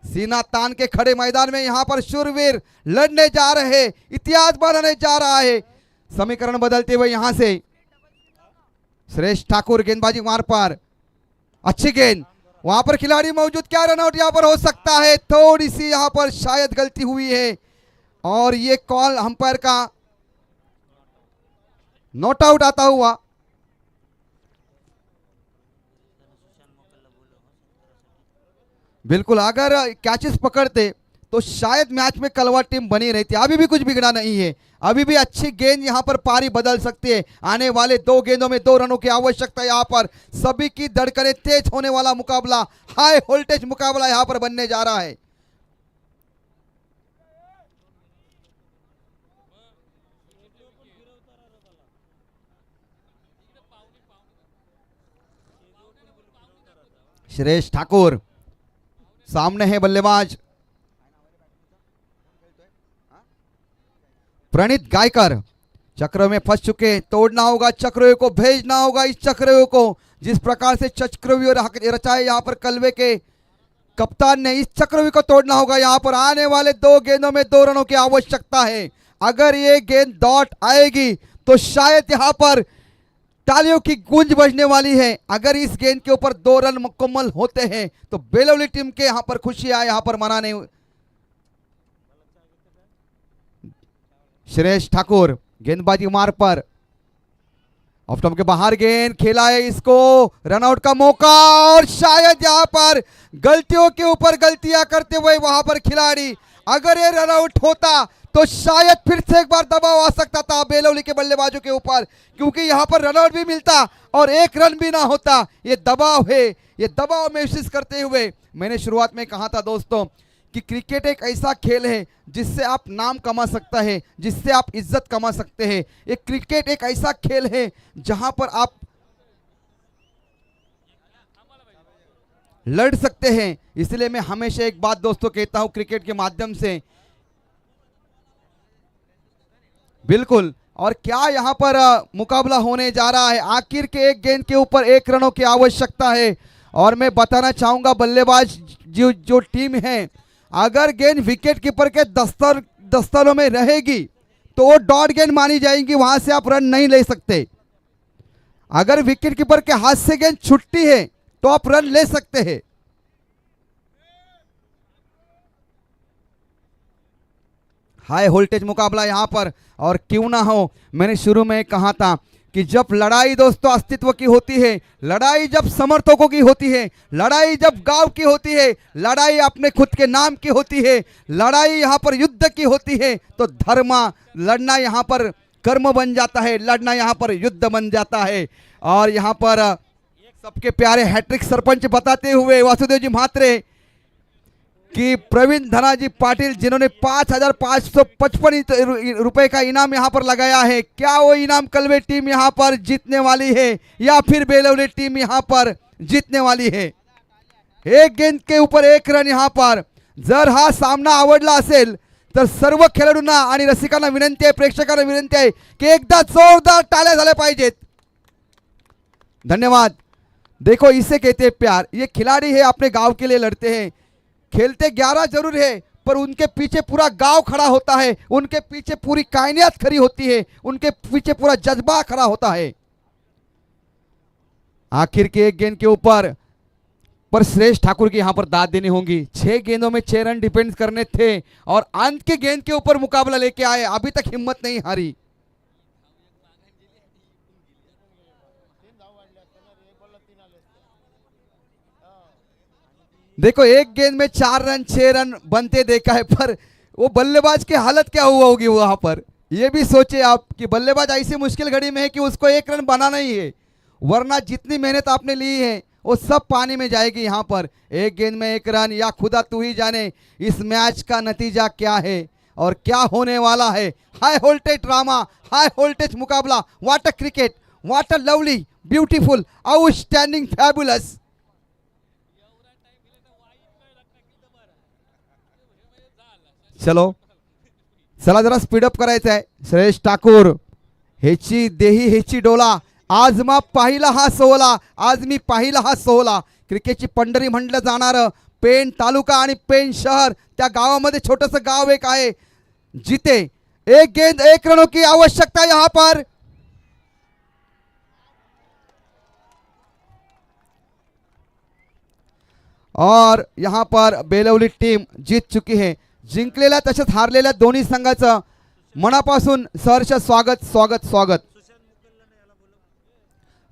सीना तान के खड़े मैदान में यहां पर शूरवीर लड़ने जा रहे, इतिहास बनाने जा रहा है। समीकरण बदलते हुए यहां से श्रेयस ठाकुर गेंदबाजी मार पर, अच्छी गेंद, वहां पर खिलाड़ी मौजूद, क्या रनआउट यहां पर हो सकता है। थोड़ी सी यहां पर शायद गलती हुई है और ये कॉल अंपायर का नॉट आउट आता हुआ। बिल्कुल, अगर कैचेस पकड़ते तो शायद मैच में कलवा टीम बनी रहती। अभी भी कुछ बिगड़ा नहीं है, अभी भी अच्छी गेंद यहां पर पारी बदल सकती है। आने वाले 2 गेंदों में 2 रनों की आवश्यकता यहां पर। सभी की धड़कनें तेज होने वाला मुकाबला, हाई वोल्टेज मुकाबला यहां पर बनने जा रहा है। श्रेयस ठाकुर सामने है बल्लेबाज प्रणीत गायकर, चक्र में फंस चुके, तोड़ना होगा चक्रव्यूह को, भेजना होगा इस चक्रव्यूह को। जिस प्रकार से चक्रव्यूह रचाए यहां पर कलवे के कप्तान ने, इस चक्रव्यूह को तोड़ना होगा। यहां पर आने वाले 2 गेंदों में 2 रनों की आवश्यकता है। अगर ये गेंद डॉट आएगी तो शायद यहां पर तालियों की गूंज बजने वाली है। अगर इस गेंद के ऊपर 2 रन मुकम्मल होते हैं तो बेलौली टीम के यहां पर खुशियां यहां पर मनाने। श्रेयस ठाकुर गेंदबाजी मार पर ऑफ स्टंप के बाहर गेंद खेला है, इसको रनआउट का मौका और शायद यहां पर गलतियों के ऊपर गलतियां करते हुए वहां पर खिलाड़ी, अगर ये रनआउट होता तो शायद फिर से एक बार दबाव आ सकता था बेलौली के बल्लेबाजों के ऊपर, क्योंकि यहां पर रनआउट भी मिलता और एक रन भी ना होता। ये दबाव है, ये दबाव महसूस करते हुए मैंने शुरुआत में कहा था दोस्तों कि क्रिकेट एक ऐसा खेल है जिससे आप नाम कमा सकता है, जिससे आप इज्जत कमा सकते हैं। ये क्रिकेट एक ऐसा खेल है जहां पर आप लड़ सकते हैं। इसलिए मैं हमेशा एक बात दोस्तों कहता हूं क्रिकेट के माध्यम से, बिल्कुल। और क्या यहां पर मुकाबला होने जा रहा है, आखिर के एक गेंद के ऊपर 1 रनों की आवश्यकता है। और मैं बताना चाहूंगा बल्लेबाज जो टीम है, अगर गेंद विकेट कीपर के दस्तरों में रहेगी तो वो डॉट गेंद मानी जाएगी, वहां से आप रन नहीं ले सकते। अगर विकेट कीपर के हाथ से गेंद छुट्टी है तो आप रन ले सकते हैं। हाई वोल्टेज मुकाबला यहां पर, और क्यों ना हो, मैंने शुरू में कहा था कि जब लड़ाई दोस्तों अस्तित्व की होती है, लड़ाई जब समर्थकों की होती है, लड़ाई जब गांव की होती है, लड़ाई अपने खुद के नाम की होती है, लड़ाई यहाँ पर युद्ध की होती है, तो धर्म लड़ना यहाँ पर कर्म बन जाता है, लड़ना यहाँ पर युद्ध बन जाता है। और यहाँ पर सबके प्यारे हैट्रिक सरपंच बताते हुए वासुदेव जी म्हात्रे कि प्रवीण धनाजी पाटिल जिन्होंने 5,555 रुपए का इनाम यहां पर लगाया है, क्या वो इनाम कलवे टीम यहां पर जीतने वाली है या फिर बेलवली टीम यहां पर जीतने वाली है? एक गेंद के ऊपर 1 रन यहां पर। जर हा सामना आवडला असेल तर सर्व खेळाडूंना आणि रसिकांना विनंती आहे, प्रेक्षकांना विनंती आहे की एकदा जोरदार टाळ्या झाल्या पाहिजेत। धन्यवाद। देखो इसे कहते हैं प्यार। ये खिलाड़ी है अपने गांव के लिए लड़ते हैं, खेलते 11 जरूर है पर उनके पीछे पूरा गांव खड़ा होता है, उनके पीछे पूरी कायनात खड़ी होती है, उनके पीछे पूरा जज्बा खड़ा होता है। आखिर के एक गेंद के ऊपर पर श्रेयस ठाकुर की यहां पर दाद देनी होगी। 6 गेंदों में 6 रन डिपेंड करने थे और अंत के गेंद के ऊपर मुकाबला लेके आए, अभी तक हिम्मत नहीं हारी। देखो एक गेंद में 4 रन 6 रन बनते देखा है, पर वो बल्लेबाज की हालत क्या हुआ होगी वहां पर, ये भी सोचे आप कि बल्लेबाज ऐसी मुश्किल घड़ी में है कि उसको 1 रन बनाना ही है, वरना जितनी मेहनत आपने ली है वो सब पानी में जाएगी। यहाँ पर एक गेंद में 1 रन, या खुदा तू ही जाने इस मैच का नतीजा क्या है और क्या होने वाला है। हाई वोल्टेज ड्रामा, हाई वोल्टेज मुकाबला, what a cricket, what a lovely beautiful outstanding fabulous. चलो चला जरा स्पीडअप करायचं आहे। श्रेयस ठाकूर हेची देही हेची डोला, आज मा पाहिला हा सोहळा, आज मी पाहिला हा सोहळा। क्रिकेटची पंढरी म्हटलं जाणारं पेण तालुका आणि पेण शहर, त्या गावामध्ये छोटंसं गाव एक आहे जिथे 1 गेंद 1 रनों की आवश्यकता यहाँ पर। और यहाँ पर बेलवली टीम जीत चुकी है। जिंकलेल्या तसेच हारलेल्या दोन्ही संघाचं मनापासून सहर्ष स्वागत स्वागत स्वागत।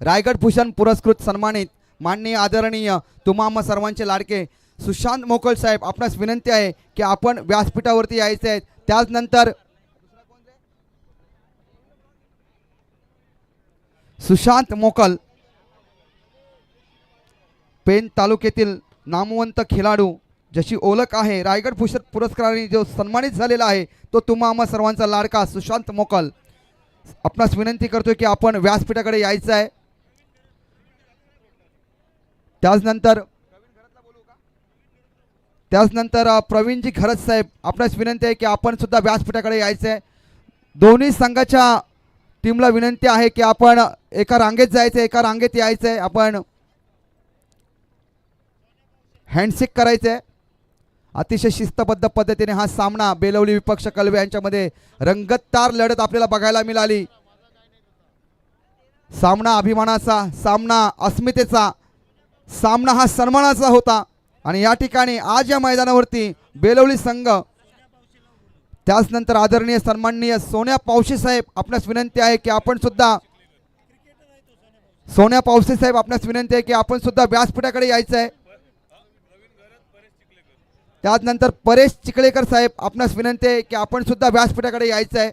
रायगड भूषण पुरस्कृत सन्मानित माननीय आदरणीय तुम्हा सर्वांचे लाडके सुशांत मोकल साहेब, आपणास विनंती आहे की आपण व्यासपीठावरती यायचे आहेत। त्यानंतर सुशांत मोकल पेण तालुक्यातील नामवंत खेळाडू जशी ओळख आहे, रायगड भूषण पुरस्काराने जो सन्मानित झालेला आहे तो तुम्हा सर्वांचा लाडका सुशांत मोकल, आपणास विनंती करतोय की आपण व्यासपीठाकडे यायचं आहे। त्यानंतर प्रवीणजी खरच साहेब, आपणास विनंती आहे की आपण सुद्धा व्यासपीठाकडे यायचं आहे। दोन्ही संघाच्या टीमला विनंती आहे की आपण एका रांगेत जायचं, एका रांगेत यायचं आहे, आपण हँडशेक करायचं आहे। अतिशय शिस्तबद्ध पद्धतीने हा सामना बेलवली विपक्ष कलवे यांच्यामध्ये रंगतदार लढत आपल्याला बघायला मिळाली। सामना अभिमानाचा, सामना अस्मितेचा, सामना हा सन्मानाचा होता। आणि या ठिकाणी आज या मैदानावरती बेलवली संघ त्याचनंतर आदरणीय सन्माननीय सोन्या पावशे साहेब, आपणास विनंती आहे की आपण सुद्धा सोन्या पावसे साहेब आपणास विनंती आहे की आपण सुद्धा व्यासपीठाकडे यायचं आहे. त्यानंतर परेश चिखलेकर साहेब आपणास विनंती आहे की आपण सुद्धा व्यासपीठाकडे यायचं आहे.